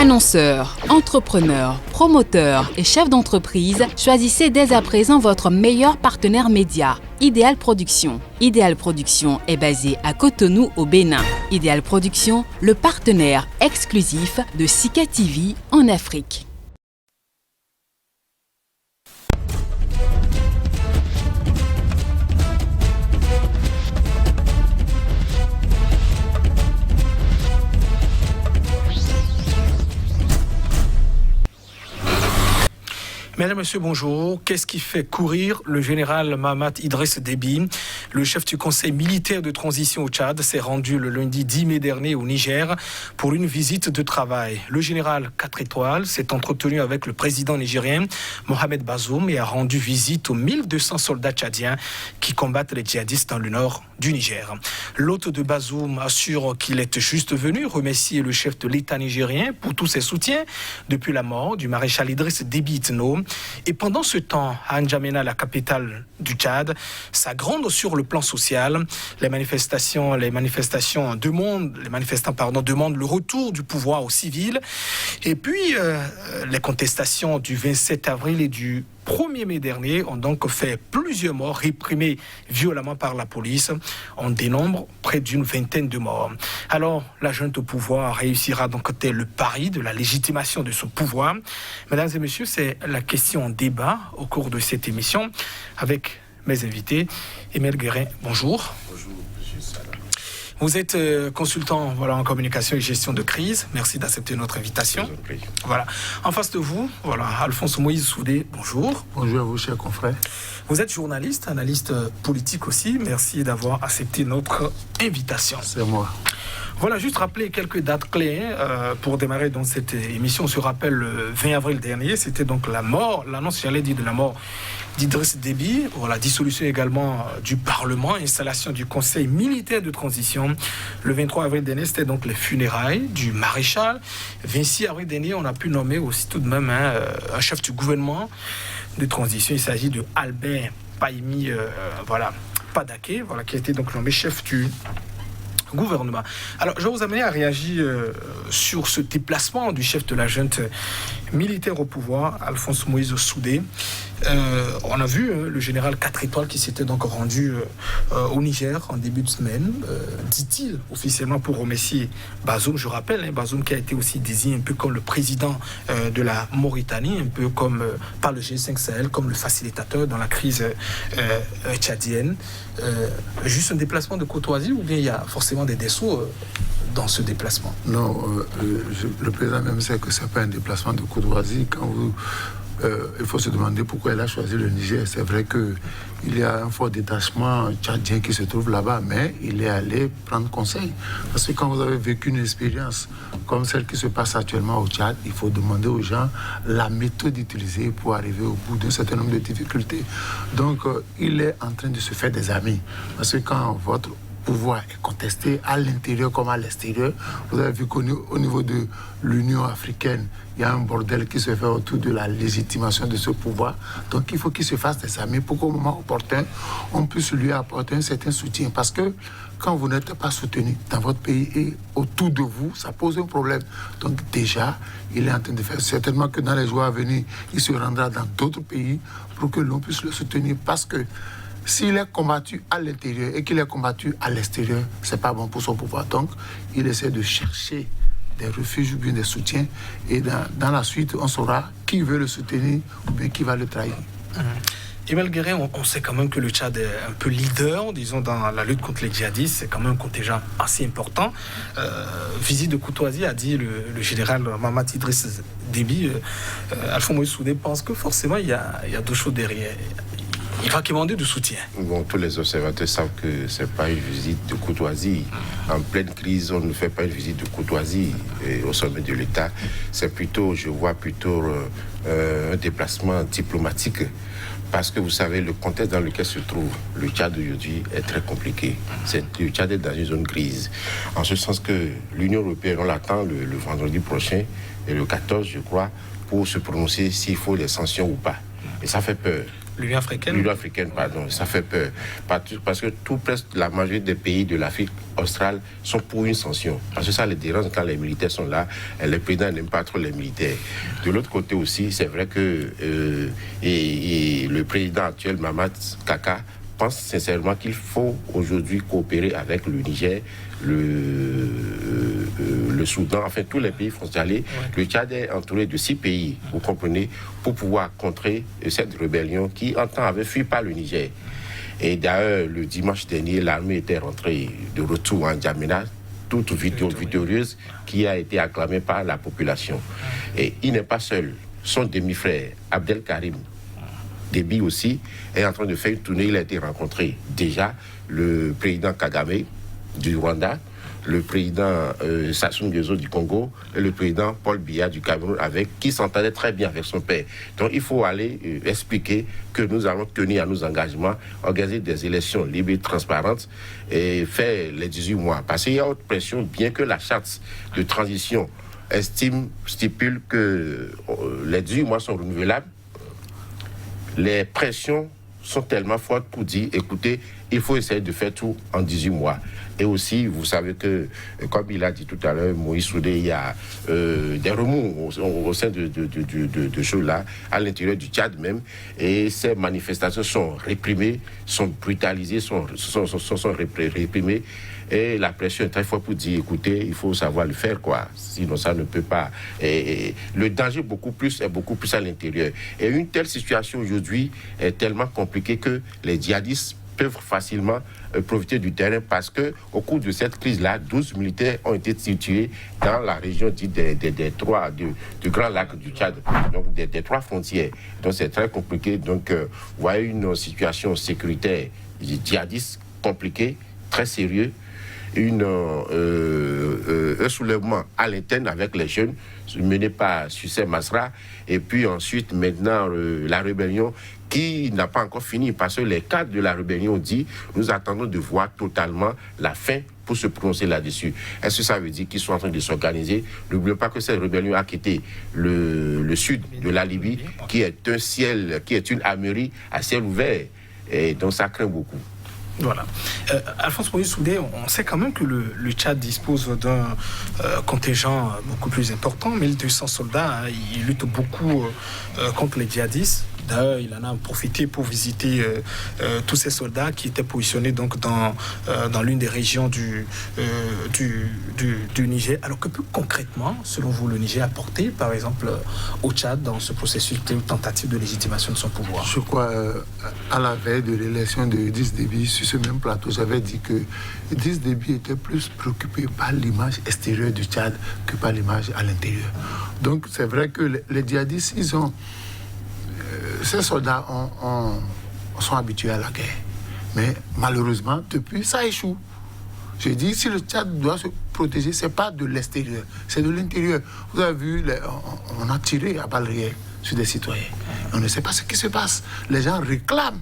Annonceurs, entrepreneurs, promoteurs et chefs d'entreprise, choisissez dès à présent votre meilleur partenaire média, Ideal Production. Ideal Production est basé à Cotonou au Bénin. Ideal Production, le partenaire exclusif de Sika TV en Afrique. Mesdames, Messieurs, bonjour. Qu'est-ce qui fait courir le général Mahamat Idriss Déby? Le chef du conseil militaire de transition au Tchad s'est rendu le lundi 10 mai dernier au Niger pour une visite de travail. Le général 4 étoiles s'est entretenu avec le président nigérien Mohamed Bazoum et a rendu visite aux 1200 soldats tchadiens qui combattent les djihadistes dans le nord du Niger. L'hôte de Bazoum assure qu'il est juste venu remercier le chef de l'État nigérien pour tous ses soutiens depuis la mort du maréchal Idriss Déby Itno. Et pendant ce temps, à N'Djamena, la capitale du Tchad, ça gronde sur le plan social. Les manifestants demandent le retour du pouvoir aux civils. Et puis, les contestations du 27 avril et du 1er mai dernier ont donc fait plusieurs morts réprimés violemment par la police. On dénombre près d'une vingtaine de morts. Alors, la junte au pouvoir réussira donc tel le pari de la légitimation de son pouvoir. Mesdames et messieurs, c'est la question en débat au cours de cette émission avec mes invités. Emile Guérin, bonjour. Bonjour, monsieur Salah. Vous êtes consultant en communication et gestion de crise. Merci d'accepter notre invitation. Voilà. En face de vous, Alphonse Moïse Soudé, bonjour. Bonjour à vous, chers confrères. Vous êtes journaliste, analyste politique aussi. Merci d'avoir accepté notre invitation. C'est moi. Voilà, juste rappeler quelques dates clés pour démarrer dans cette émission. On se rappelle le 20 avril dernier, c'était donc l'annonce, de la mort d'Idriss Déby, la dissolution également du Parlement, installation du Conseil militaire de transition. Le 23 avril dernier, c'était donc les funérailles du maréchal. 26 avril dernier, on a pu nommer aussi tout de même un chef du gouvernement de transition. Il s'agit de Albert Pahimi Padaké, qui a été donc nommé chef du gouvernement. Alors, je vais vous amener à réagir sur ce déplacement du chef de la junte militaire au pouvoir, Alphonse Moïse Soudé. On a vu le général 4 étoiles qui s'était donc rendu au Niger en début de semaine, dit-il officiellement pour remercier Bazoum. Je rappelle, Bazoum qui a été aussi désigné un peu comme le président de la Mauritanie, un peu comme par le G5 Sahel, comme le facilitateur dans la crise tchadienne. Juste un déplacement de courtoisie ou bien il y a forcément des dessous dans ce déplacement? Non, le président même sait que ce n'est pas un déplacement de courtoisie. Il faut se demander pourquoi il a choisi le Niger. C'est vrai qu'il y a un fort détachement tchadien qui se trouve là-bas, mais il est allé prendre conseil. Parce que quand vous avez vécu une expérience comme celle qui se passe actuellement au Tchad, il faut demander aux gens la méthode utilisée pour arriver au bout d'un certain nombre de difficultés. Donc, il est en train de se faire des amis. Parce que quand votre pouvoir est contesté à l'intérieur comme à l'extérieur. Vous avez vu qu'au niveau de l'Union africaine, il y a un bordel qui se fait autour de la légitimation de ce pouvoir. Donc il faut qu'il se fasse des amis pour qu'au moment opportun, on puisse lui apporter un certain soutien. Parce que quand vous n'êtes pas soutenu dans votre pays et autour de vous, ça pose un problème. Donc déjà, il est en train de faire certainement que dans les jours à venir, il se rendra dans d'autres pays pour que l'on puisse le soutenir. Parce que s'il est combattu à l'intérieur et qu'il est combattu à l'extérieur, c'est pas bon pour son pouvoir. Donc, il essaie de chercher des refuges ou bien des soutiens. Et dans la suite, on saura qui veut le soutenir ou bien qui va le trahir. Emile Guérin, on sait quand même que le Tchad est un peu leader, disons, dans la lutte contre les djihadistes. C'est quand même un contingent assez important. Visite de courtoisie, a dit le général Mahamat Idriss Déby. Alphonse Moïse Soudé pense que forcément, il y a deux choses derrière. Il va demander du soutien. Bon, tous les observateurs savent que ce n'est pas une visite de courtoisie. En pleine crise, on ne fait pas une visite de courtoisie au sommet de l'État. Je vois plutôt un déplacement diplomatique. Parce que vous savez, le contexte dans lequel se trouve le Tchad aujourd'hui est très compliqué. Le Tchad est dans une zone grise. En ce sens que l'Union européenne, on l'attend le vendredi prochain, et le 14, je crois, pour se prononcer s'il faut des sanctions ou pas. Et ça fait peur. L'Union africaine. L'Union africaine, pardon, ça fait peur. Parce que presque la majorité des pays de l'Afrique australe sont pour une sanction. Parce que ça les dérange quand les militaires sont là, et les présidents n'aiment pas trop les militaires. De l'autre côté aussi, c'est vrai que et le président actuel, Mahamat Kaka, pense sincèrement qu'il faut aujourd'hui coopérer avec le Niger, le Soudan, enfin tous les pays frontaliers. Ouais. Le Tchad est entouré de 6 pays, vous comprenez, pour pouvoir contrer cette rébellion qui, en temps, avait fui par le Niger. Et d'ailleurs, le dimanche dernier, l'armée était rentrée de retour en N'Djamena, toute victorieuse, qui a été acclamée par la population. Et il n'est pas seul. Son demi-frère, Abdel Karim Déby aussi, est en train de faire une tournée. Il a été rencontré déjà le président Kagame du Rwanda, le président Sassou Nguesso du Congo et le président Paul Biya du Cameroun, avec qui s'entendait très bien avec son père. Donc il faut aller expliquer que nous allons tenir à nos engagements, organiser des élections libres et transparentes et faire les 18 mois. Parce qu'il y a autre pression, bien que la charte de transition stipule que les 18 mois sont renouvelables, les pressions sont tellement fortes pour dire, écoutez, il faut essayer de faire tout en 18 mois. Et aussi, vous savez que, comme il a dit tout à l'heure, Moïse Soudé, il y a des remous au sein de choses-là, à l'intérieur du Tchad même, et ces manifestations sont réprimées, sont brutalisées, sont réprimées, et la pression est très forte pour dire, écoutez, il faut savoir le faire, quoi. Sinon, ça ne peut pas. Et le danger est beaucoup plus à l'intérieur. Et une telle situation aujourd'hui est tellement compliquée que les djihadistes peuvent facilement profiter du terrain parce que au cours de cette crise-là, 12 militaires ont été tués dans la région dite du Grand Lac du Tchad, donc des 3 frontières. Donc c'est très compliqué. Donc vous voyez une situation sécuritaire djihadiste compliquée, très sérieux. Un soulèvement à l'interne avec les jeunes mené par Sucé Masra, et puis ensuite maintenant la rébellion qui n'a pas encore fini parce que les cadres de la rébellion ont dit nous attendons de voir totalement la fin pour se prononcer là-dessus. Est-ce que ça veut dire qu'ils sont en train de s'organiser? N'oublions pas que cette rébellion a quitté le sud de la Libye, qui est une armurerie à ciel ouvert, et donc ça craint beaucoup. Voilà. Alphonse Moïse Soudé, on sait quand même que le Tchad dispose d'un contingent beaucoup plus important, 1200 soldats. Hein, il lutte beaucoup contre les djihadistes. D'ailleurs, il en a profité pour visiter tous ces soldats qui étaient positionnés donc dans l'une des régions du Niger. Alors que peut concrètement, selon vous, le Niger apporter, par exemple, au Tchad dans ce processus de tentative de légitimation de son pouvoir? Je crois, à la veille de l'élection de Idriss Déby, sur ce même plateau, j'avais dit que Idriss Déby était plus préoccupé par l'image extérieure du Tchad que par l'image à l'intérieur. Donc c'est vrai que les djihadistes, ces soldats sont habitués à la guerre. Mais malheureusement, depuis, ça échoue. Je dis, si le Tchad doit se protéger, ce n'est pas de l'extérieur, c'est de l'intérieur. Vous avez vu, on a tiré à balles réelles sur des citoyens. On ne sait pas ce qui se passe. Les gens réclament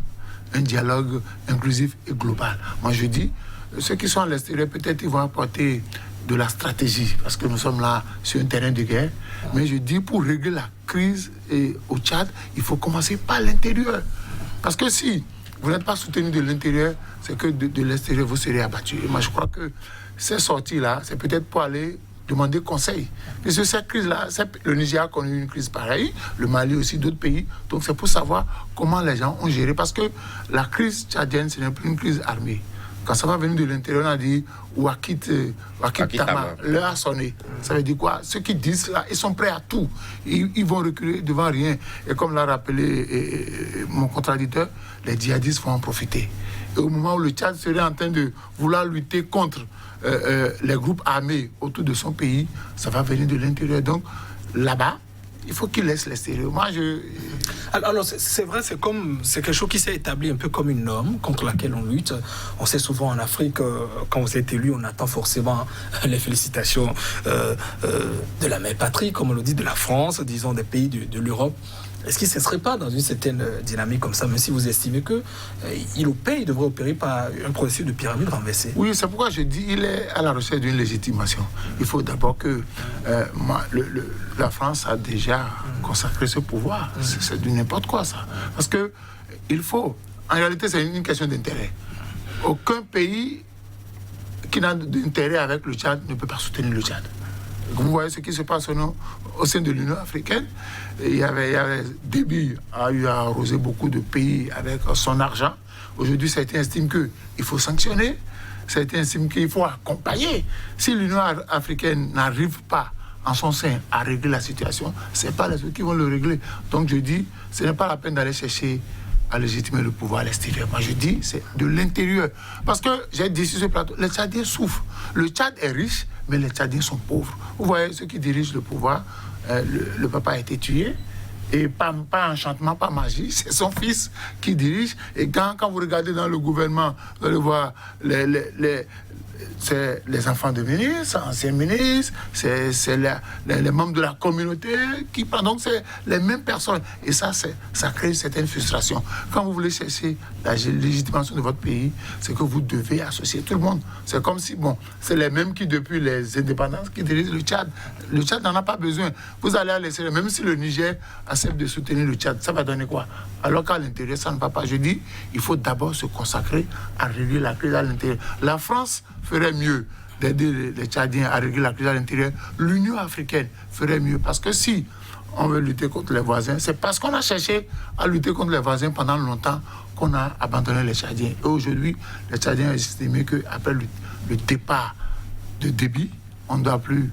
un dialogue inclusif et global. Moi, je dis, ceux qui sont à l'extérieur, peut-être ils vont apporter de la stratégie, parce que nous sommes là sur un terrain de guerre. Mais je dis, pour régler la crise au Tchad, il faut commencer par l'intérieur. Parce que si vous n'êtes pas soutenu de l'intérieur, c'est que de l'extérieur, vous serez abattu. Et moi, je crois que ces sorties-là, c'est peut-être pour aller demander conseil. Parce que cette crise-là, le Niger a connu une crise pareille, le Mali aussi, d'autres pays. Donc c'est pour savoir comment les gens ont géré. Parce que la crise tchadienne, ce n'est plus une crise armée. Quand ça va venir de l'intérieur, on a dit Ouakit Tama, l'heure a sonné. Ça veut dire quoi? Ceux qui disent là, ils sont prêts à tout. Ils vont reculer devant rien. Et comme l'a rappelé mon contradicteur, les djihadistes vont en profiter. Et au moment où le Tchad serait en train de vouloir lutter contre les groupes armés autour de son pays, ça va venir de l'intérieur. Donc là-bas, il faut qu'il laisse l'extérieur. Moi, Alors, c'est vrai, c'est quelque chose qui s'est établi un peu comme une norme contre laquelle on lutte. On sait souvent en Afrique, quand vous êtes élu, on attend forcément les félicitations de la mère patrie, comme on le dit, de la France, disons des pays de l'Europe. Est-ce qu'il ne serait pas dans une certaine dynamique comme ça, même si vous estimez qu'il devrait opérer par un processus de pyramide renversée? Oui, c'est pourquoi je dis qu'il est à la recherche d'une légitimation. Il faut d'abord que la France a déjà consacré ce pouvoir. C'est du n'importe quoi, ça. Parce que il faut... En réalité, c'est une question d'intérêt. Aucun pays qui n'a d'intérêt avec le Tchad ne peut pas soutenir le Tchad. Vous voyez ce qui se passe au sein de l'Union africaine. Il y avait Déby a eu à arroser beaucoup de pays avec son argent. Aujourd'hui, certains estiment qu'il faut sanctionner. Certains estiment qu'il faut accompagner. Si l'Union africaine n'arrive pas en son sein à régler la situation, ce n'est pas les autres qui vont le régler. Donc je dis, ce n'est pas la peine d'aller chercher à légitimer le pouvoir à l'extérieur. Moi je dis, c'est de l'intérieur. Parce que j'ai dit sur ce plateau, les Tchadiens souffrent. Le Tchad est riche, mais les Tchadiens sont pauvres. Vous voyez, ceux qui dirigent le pouvoir, le papa a été tué. Et pas enchantement, pas magie, c'est son fils qui dirige. Et quand vous regardez dans le gouvernement, vous allez voir c'est les enfants de ministres, anciens ministres, c'est les membres de la communauté qui prennent. Donc c'est les mêmes personnes. Et ça crée une certaine frustration. Quand vous voulez chercher la légitimation de votre pays, c'est que vous devez associer tout le monde. C'est comme si, c'est les mêmes qui, depuis les indépendances, qui dirigent le Tchad. Le Tchad n'en a pas besoin. Vous allez à l'extérieur, même si le Niger accepte de soutenir le Tchad, ça va donner quoi? Alors qu'à l'intérieur, ça ne va pas. Je dis, il faut d'abord se consacrer à régler la crise à l'intérieur. La France ferait mieux d'aider les Tchadiens à régler la crise à l'intérieur. L'Union africaine ferait mieux. Parce que si on veut lutter contre les voisins, c'est parce qu'on a cherché à lutter contre les voisins pendant longtemps qu'on a abandonné les Tchadiens. Et aujourd'hui, les Tchadiens ont estimé qu'après le départ de Déby, on ne doit plus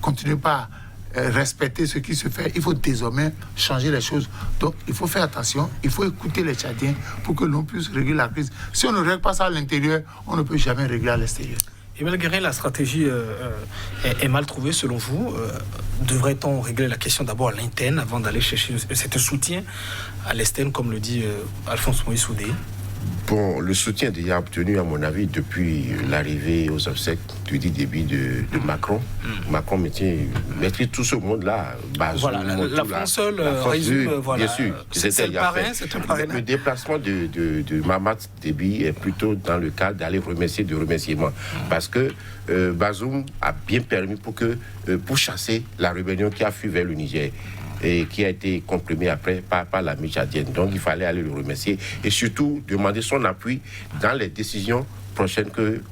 continuer par respecter ce qui se fait. Il faut désormais changer les choses. Donc, il faut faire attention. Il faut écouter les Tchadiens pour que l'on puisse régler la crise. Si on ne règle pas ça à l'intérieur, on ne peut jamais régler à l'extérieur. Emmanuel Guérin, la stratégie est mal trouvée selon vous. Devrait-on régler la question d'abord à l'interne avant d'aller chercher cet soutien à l'externe, comme le dit Alphonse Moïse Soudé? Bon, le soutien déjà obtenu, à mon avis, depuis l'arrivée aux obsèques du Déby de Macron. Macron maîtrise tout ce monde-là. Voilà, la France seule résume. Voilà. Bien sûr, c'est un parrain. Le déplacement de Mahamat Déby est plutôt dans le cadre d'aller remercier de remerciements. Parce que Bazoum a bien permis pour chasser la rébellion qui a fui vers le Niger et qui a été comprimée après par la tchadienne. Donc il fallait aller le remercier et surtout demander son appui dans les décisions prochaines que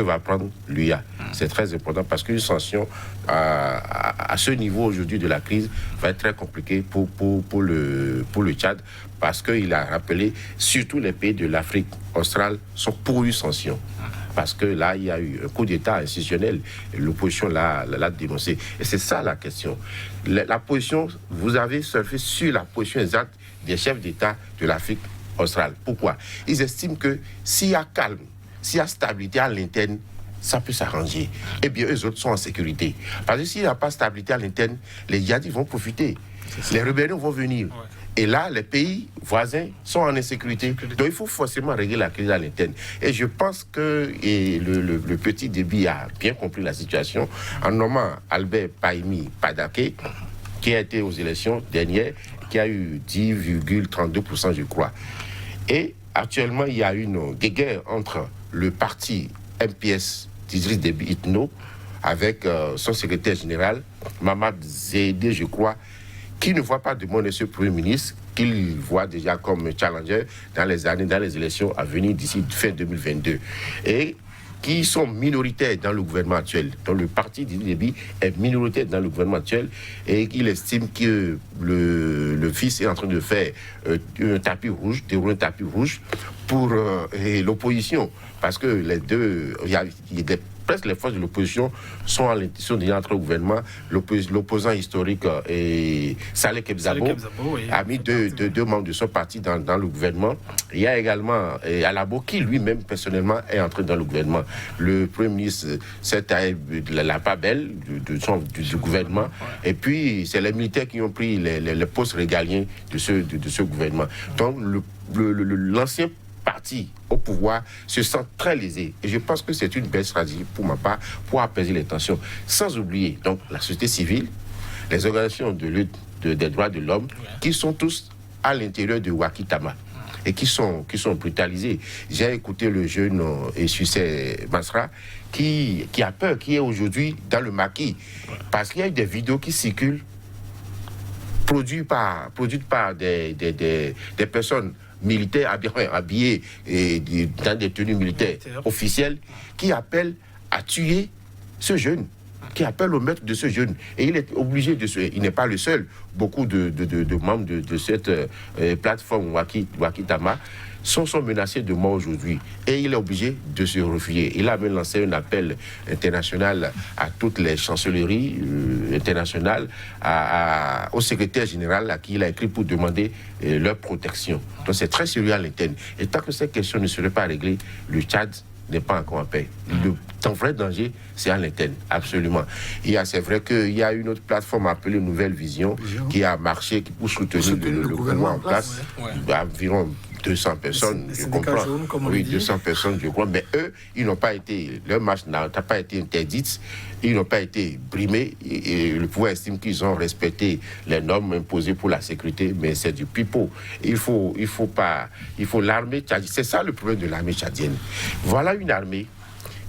va prendre l'UA. C'est très important parce qu'une sanction à ce niveau aujourd'hui de la crise va être très compliquée pour le Tchad, parce qu'il a rappelé surtout les pays de l'Afrique australe sont pour une sanction. Parce que là, il y a eu un coup d'État institutionnel, et l'opposition l'a dénoncé. Et c'est ça la question. La position, vous avez surfé sur la position exacte des chefs d'État de l'Afrique australe. Pourquoi? Ils estiment que s'il y a calme, s'il y a stabilité à l'interne, ça peut s'arranger. Eh bien, eux autres sont en sécurité. Parce que s'il n'y a pas de stabilité à l'interne, les djihadistes vont profiter. Les rébellions vont venir. Ouais. Et là, les pays voisins sont en insécurité. Donc, il faut forcément régler la crise à l'interne. Et je pense que le petit Déby a bien compris la situation en nommant Albert Pahimi Padaké, qui a été aux élections dernières, qui a eu 10,32%, je crois. Et actuellement, il y a une guéguerre entre le parti MPS d'Idriss Déby Itno avec son secrétaire général, Mamad Zédé, je crois, qui ne voit pas de mon ce Premier ministre, qu'il voit déjà comme challenger dans les élections à venir d'ici fin 2022. Et qui sont minoritaires dans le gouvernement actuel. Donc le parti d'Idriss Déby est minoritaire dans le gouvernement actuel et il estime que le fils est en train de faire un tapis rouge, dérouler un tapis rouge pour l'opposition. Parce que les deux, presque les forces de l'opposition sont déjà entre le gouvernement. L'opposant historique Saleh Kebzabo a mis deux membres de son parti dans le gouvernement. Il y a également Alabo qui lui-même personnellement est entré dans le gouvernement. Le Premier ministre, c'est la pas belle du gouvernement. Et puis c'est les militaires qui ont pris les postes régaliens de ce gouvernement. Donc l'ancien parti au pouvoir se sent très lésé. Et je pense que c'est une belle stratégie pour ma part pour apaiser les tensions. Sans oublier donc la société civile, les organisations de lutte des droits de l'homme, qui sont tous à l'intérieur de Wakitama et qui sont brutalisés. J'ai écouté le jeune Sucé Masra qui a peur, qui est aujourd'hui dans le maquis, parce qu'il y a eu des vidéos qui circulent produites par des personnes militaires habillées dans des tenues militaires officielles qui appellent à tuer ce jeune, qui appelle au maître de ce jeune. Et il est obligé il n'est pas le seul. Beaucoup de membres de cette plateforme Wakitama sont menacés de mort aujourd'hui. Et il est obligé de se réfugier. Il a même lancé un appel international à toutes les chancelleries internationales, au secrétaire général à qui il a écrit pour demander leur protection. Donc c'est très sérieux à l'interne. Et tant que cette question ne serait pas réglée, le Tchad n'est pas encore en paix. Le vrai danger, c'est à l'interne, absolument. C'est vrai qu'il y a une autre plateforme appelée Nouvelle Vision qui a marché pour soutenir le gouvernement en place. Environ 200 personnes, je comprends. Oui, 200 personnes, je crois. Mais eux, leur marche n'a pas été interdite, ils n'ont pas été brimés. Et le pouvoir estime qu'ils ont respecté les normes imposées pour la sécurité, mais c'est du pipeau. Il faut l'armée tchadienne. C'est ça le problème de l'armée tchadienne. Voilà une armée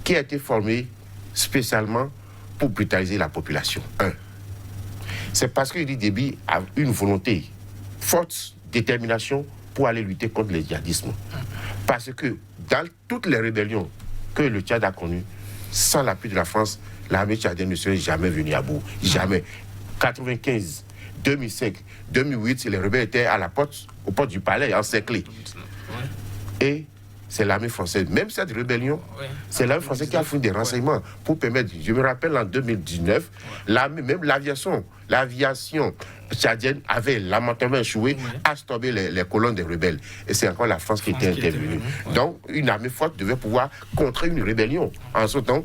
qui a été formée spécialement pour brutaliser la population. C'est parce que Idriss Déby a une volonté, forte détermination pour aller lutter contre le djihadisme. Parce que dans toutes les rébellions que le Tchad a connues, sans l'appui de la France, l'armée tchadienne ne serait jamais venue à bout. Jamais. 95, 2005, 2008, les rebelles étaient aux portes du palais, encerclés. Et c'est l'armée française. Même cette rébellion, c'est l'armée française qui a fourni des renseignements pour permettre. Je me rappelle en 2019, même l'aviation tchadienne avait lamentablement échoué à stopper les colonnes des rebelles. Et c'est encore la France qui était intervenue. Donc, une armée forte devait pouvoir contrer une rébellion. En ce temps,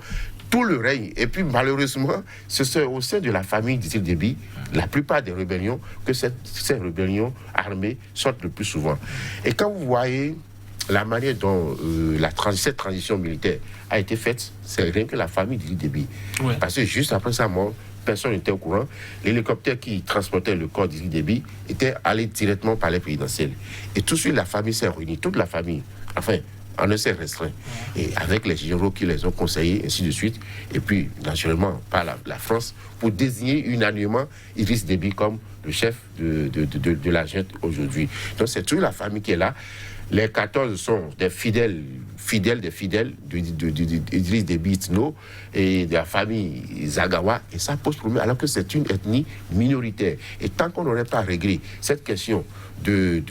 tout le règne. Et puis, malheureusement, c'est au sein de la famille d'Idriss Déby, la plupart des rébellions, que ces rébellions armées sortent le plus souvent. Et quand vous voyez la manière dont cette transition militaire a été faite, c'est rien que la famille d'Idriss Déby. Parce que juste après sa mort, personne n'était au courant. L'hélicoptère qui transportait le corps d'Idriss Déby était allé directement au palais présidentiel. Et tout de suite, la famille s'est réunie, toute la famille, enfin, en un cercle restreint, et avec les généraux qui les ont conseillés, ainsi de suite, et puis, naturellement, par la France, pour désigner unanimement Idriss Déby comme le chef de la junte aujourd'hui. Donc, c'est toute la famille qui est là. Les 14 sont des fidèles d'Idriss Déby Itno et de la famille Zagawa. Et ça pose problème alors que c'est une ethnie minoritaire. Et tant qu'on n'aurait pas réglé cette question de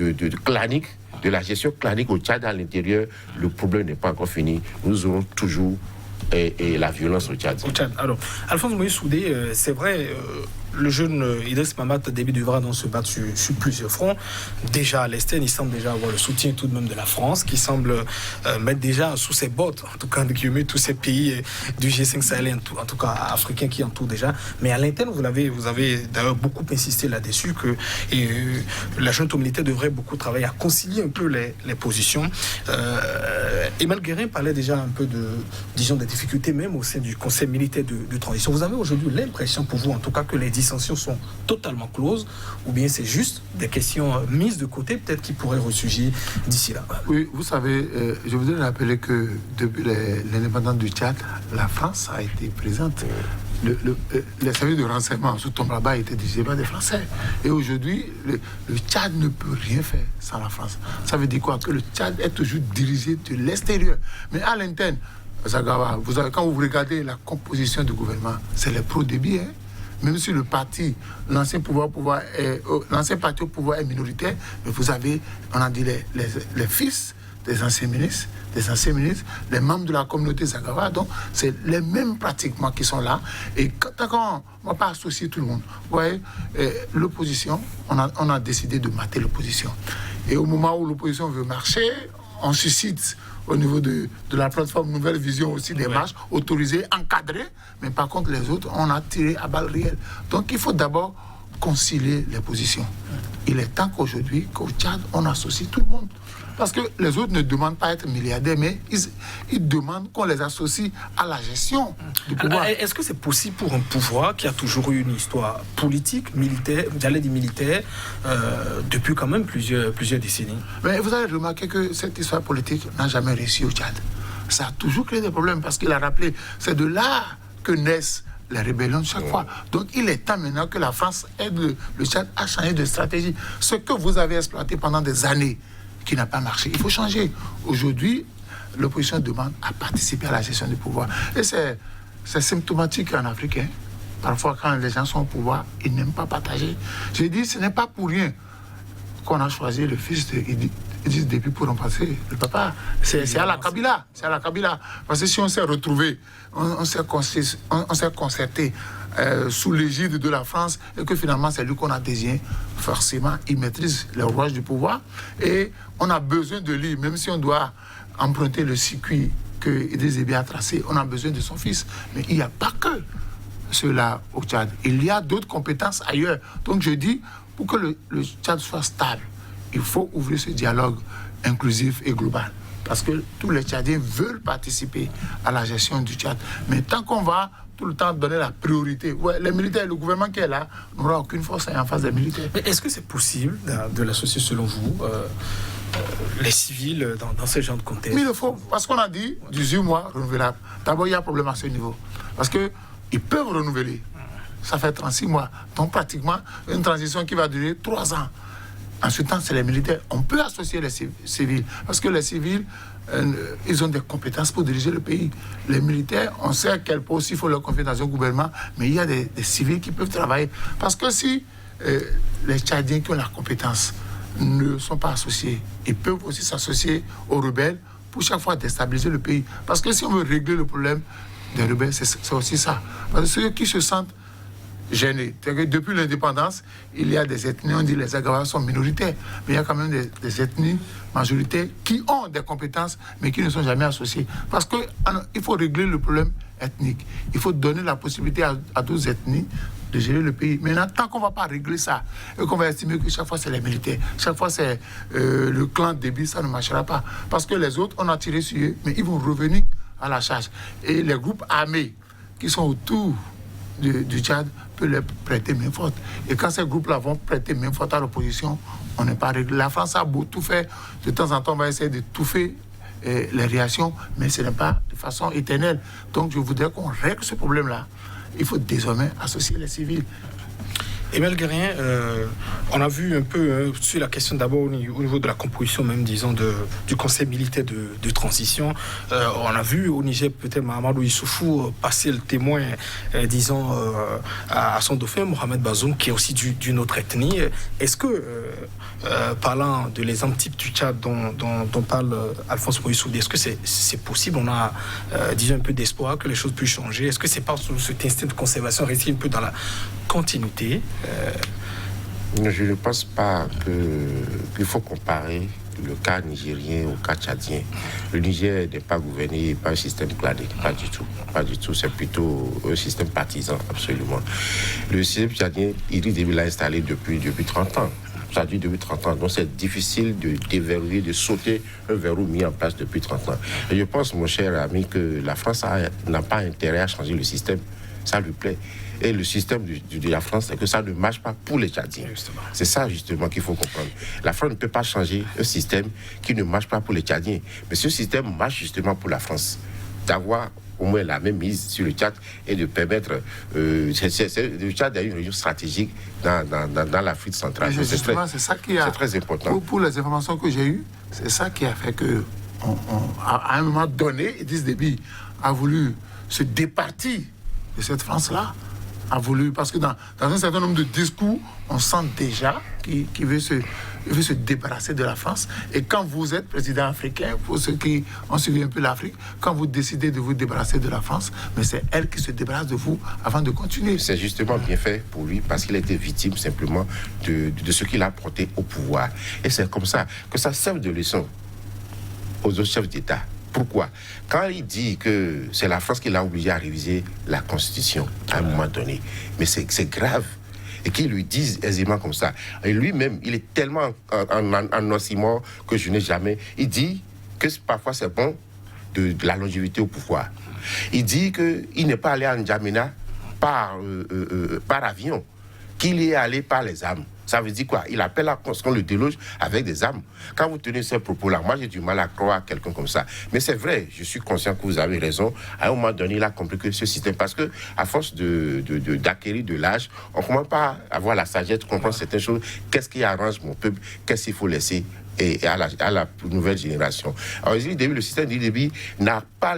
clanique, de la gestion clanique au Tchad à l'intérieur, le problème n'est pas encore fini. Nous aurons toujours la violence au Tchad. Alors, Alphonse Moïse Soudé, c'est vrai, le jeune Idriss Mahamat Déby devra donc se battre sur plusieurs fronts. Déjà à l'Est, il semble déjà avoir le soutien tout de même de la France, qui semble mettre déjà sous ses bottes, en tout cas, tous ces pays du G5 Sahel, en tout cas africains qui entourent déjà. Mais à l'interne, vous avez d'ailleurs beaucoup insisté là-dessus que la junte militaire devrait beaucoup travailler à concilier un peu les positions. Emmanuel Guérin parlait déjà un peu des difficultés même au sein du Conseil militaire de transition. Vous avez aujourd'hui l'impression, pour vous en tout cas, que les dissensions sont totalement closes, ou bien c'est juste des questions mises de côté, peut-être qui pourraient ressurgir d'ici là? Oui, vous savez, je voudrais rappeler que depuis l'indépendance du Tchad, la France a été présente. Les services de renseignement sous Tombraba étaient dirigés par des Français. Et aujourd'hui, le Tchad ne peut rien faire sans la France. Ça veut dire quoi? Que le Tchad est toujours dirigé de l'extérieur. Mais à l'interne, Zagawa, quand vous regardez la composition du gouvernement, c'est les pro-Déby, hein? Même si le parti, l'ancien parti au pouvoir est minoritaire, mais vous avez, on a dit, les fils des anciens ministres, les membres de la communauté Zagawa, donc c'est les mêmes pratiquement qui sont là. Et quand on ne va pas associer tout le monde, vous voyez, l'opposition, on a décidé de mater l'opposition. Et au moment où l'opposition veut marcher, on suscite au niveau de la plateforme Nouvelle Vision aussi des marches autorisées, encadrées, mais par contre les autres, on a tiré à balles réelles. Donc il faut d'abord concilier les positions. Il est temps qu'aujourd'hui, qu'au Tchad, on associe tout le monde. Parce que les autres ne demandent pas à être milliardaires, mais ils demandent qu'on les associe à la gestion du pouvoir. Alors, est-ce que c'est possible pour un pouvoir qui a toujours eu une histoire politique, militaire, j'allais dire militaire, depuis quand même plusieurs décennies? Mais vous avez remarqué que cette histoire politique n'a jamais réussi au Tchad. Ça a toujours créé des problèmes parce qu'il a rappelé, c'est de là que naissent les rébellions de chaque fois. Donc il est temps maintenant que la France aide le Tchad à changer de stratégie. Ce que vous avez exploité pendant des années, qui n'a pas marché, il faut changer. Aujourd'hui, l'opposition demande à participer à la gestion du pouvoir. Et c'est symptomatique en Afrique. Parfois, quand les gens sont au pouvoir, ils n'aiment pas partager. Je dis, ce n'est pas pour rien qu'on a choisi le fils de Idriss Déby pour remplacer le papa. C'est à la Kabila. C'est à la Kabila. Parce que si on s'est retrouvé, on s'est concerté sous l'égide de la France et que finalement c'est lui qu'on a désigné, forcément il maîtrise les rouages du pouvoir et on a besoin de lui, même si on doit emprunter le circuit que Idriss Déby a tracé, on a besoin de son fils. Mais il n'y a pas que cela au Tchad. Il y a d'autres compétences ailleurs. Donc je dis, pour que le Tchad soit stable, il faut ouvrir ce dialogue inclusif et global. Parce que tous les Tchadiens veulent participer à la gestion du Tchad. Mais tant qu'on va tout le temps donner la priorité, les militaires, le gouvernement qui est là n'aura aucune force en face des militaires. Mais est-ce que c'est possible de l'associer, selon vous, les civils dans ce genre de contexte? Mais il le faut, parce qu'on a dit 18 mois renouvelables. D'abord, il y a un problème à ce niveau. Parce qu'ils peuvent renouveler. Ça fait 36 mois. Donc pratiquement une transition qui va durer 3 ans. Ensuite, c'est les militaires. On peut associer les civils. Parce que les civils, ils ont des compétences pour diriger le pays. Les militaires, on sait à quel point aussi il faut leur confier dans un gouvernement, mais il y a des civils qui peuvent travailler. Parce que si les Tchadiens qui ont la compétence ne sont pas associés, ils peuvent aussi s'associer aux rebelles pour chaque fois déstabiliser le pays. Parce que si on veut régler le problème des rebelles, c'est aussi ça. Parce que ceux qui se sentent gênés. Depuis l'indépendance, il y a des ethnies, on dit les Agawas sont minoritaires, mais il y a quand même des ethnies majoritaires qui ont des compétences, mais qui ne sont jamais associées. Parce qu'il faut régler le problème ethnique. Il faut donner la possibilité à d'autres ethnies de gérer le pays. Maintenant, tant qu'on ne va pas régler ça, et qu'on va estimer que chaque fois c'est les militaires, chaque fois c'est le clan Déby, ça ne marchera pas. Parce que les autres, on a tiré sur eux, mais ils vont revenir à la charge. Et les groupes armés qui sont autour du Tchad peut leur prêter main forte. Et quand ces groupes-là vont prêter main forte à l'opposition, on n'est pas réglé. La France a beau tout faire. De temps en temps, on va essayer de touffer les réactions, mais ce n'est pas de façon éternelle. Donc, je voudrais qu'on règle ce problème-là. Il faut désormais associer les civils. Emile Guérien, on a vu un peu sur la question d'abord au niveau de la composition même, disons, du conseil militaire de transition. On a vu au Niger peut-être Mahamadou Issoufou passer le témoin, disons, à son dauphin, Mohamed Bazoum, qui est aussi d'une autre ethnie. Est-ce que, parlant de l'exemple type du Tchad dont parle Alphonse Moïse Soudi, est-ce que c'est possible? On a, disons, un peu d'espoir que les choses puissent changer. Est-ce que c'est pas cet instinct de conservation rester un peu dans la continuité? Je ne pense pas qu'il faut comparer le cas nigérien au cas tchadien. Le Niger n'est pas gouverné par un système clanique, pas du tout. Pas du tout, c'est plutôt un système partisan, absolument. Le système tchadien, Idriss Déby l'a installé depuis 30 ans. Ça dure depuis 30 ans, donc c'est difficile de déverrouiller, de sauter un verrou mis en place depuis 30 ans. Et je pense, mon cher ami, que la France n'a pas intérêt à changer le système. Ça lui plaît. Et le système de la France, c'est que ça ne marche pas pour les Tchadiens. C'est ça, justement, qu'il faut comprendre. La France ne peut pas changer un système qui ne marche pas pour les Tchadiens. Mais ce système marche justement pour la France. D'avoir au moins la même mise sur le Tchad et de permettre... le Tchad a une région stratégique dans l'Afrique centrale. C'est très important. Pour les informations que j'ai eues, c'est ça qui a fait que, à un moment donné, Idriss Déby a voulu se départir de cette France-là. A voulu, parce que dans un certain nombre de discours, on sent déjà qu'il veut se débarrasser de la France. Et quand vous êtes président africain, pour ceux qui ont suivi un peu l'Afrique, quand vous décidez de vous débarrasser de la France, mais c'est elle qui se débarrasse de vous avant de continuer. C'est justement bien fait pour lui, parce qu'il a été victime simplement de ce qu'il a porté au pouvoir. Et c'est comme ça que ça serve de leçon aux autres chefs d'État. Pourquoi? Quand il dit que c'est la France qui l'a obligé à réviser la Constitution à un moment donné, mais c'est grave. et qui lui disent aisément comme ça. Et lui-même, il est tellement en oscillement que je n'ai jamais. Il dit que parfois c'est bon de la longévité au pouvoir. Il dit qu'il n'est pas allé à N'Djamena par avion, qu'il y est allé par les armes. Ça veut dire quoi? Il appelle à qu'on le déloge avec des armes. Quand vous tenez ces propos-là, moi j'ai du mal à croire quelqu'un comme ça. Mais c'est vrai, je suis conscient que vous avez raison. À un moment donné, il a compris que ce système, parce que à force d'acquérir de l'âge, on ne commence pas à avoir la sagesse de comprendre certaines choses. Qu'est-ce qui arrange mon peuple? Qu'est-ce qu'il faut laisser et à la nouvelle génération? Alors, le système d'Idébi n'a pas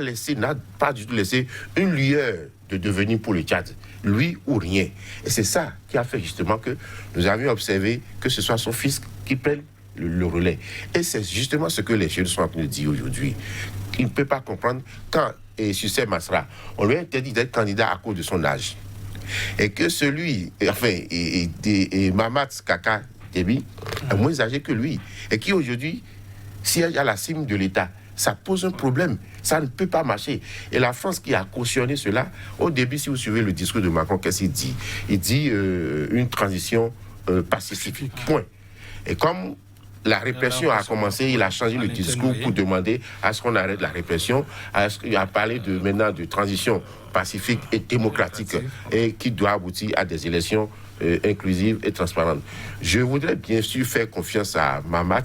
du tout laissé une lueur de devenir pour le Tchad, lui ou rien. Et c'est ça qui a fait justement que nous avions observé que ce soit son fils qui prenne le relais. Et c'est justement ce que les jeunes sont en train de dire aujourd'hui. Il ne peut pas comprendre quand, Sucé Masra, on lui a interdit d'être candidat à cause de son âge. Et que celui, Mamat Kaka Déby, est moins âgé que lui. Et qui aujourd'hui siège à la cime de l'État. Ça pose un problème. Ça ne peut pas marcher. Et la France qui a cautionné cela, au début, si vous suivez le discours de Macron, qu'est-ce qu'il dit? Il dit une transition pacifique. Point. Et comme la répression a commencé, il a changé le discours pour demander à ce qu'on arrête la répression, il a parlé maintenant de transition pacifique et démocratique et qui doit aboutir à des élections inclusives et transparentes. Je voudrais bien sûr faire confiance à Mamat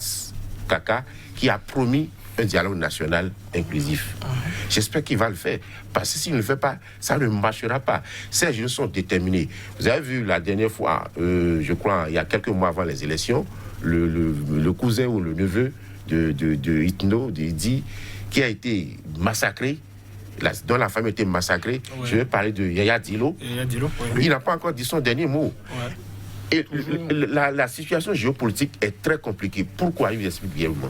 Kaka qui a promis un dialogue national inclusif. J'espère qu'il va le faire. Parce que s'il ne le fait pas, ça ne marchera pas. Ces jeunes sont déterminés. Vous avez vu la dernière fois, je crois, il y a quelques mois avant les élections, le cousin ou le neveu de Itno, de Idi, qui a été massacré, dont la famille a été massacrée. Ouais. Je vais parler de Yaya Dilo. Il n'a pas encore dit son dernier mot. Ouais. Et la situation géopolitique est très compliquée. Pourquoi? Je vous explique bien. Vous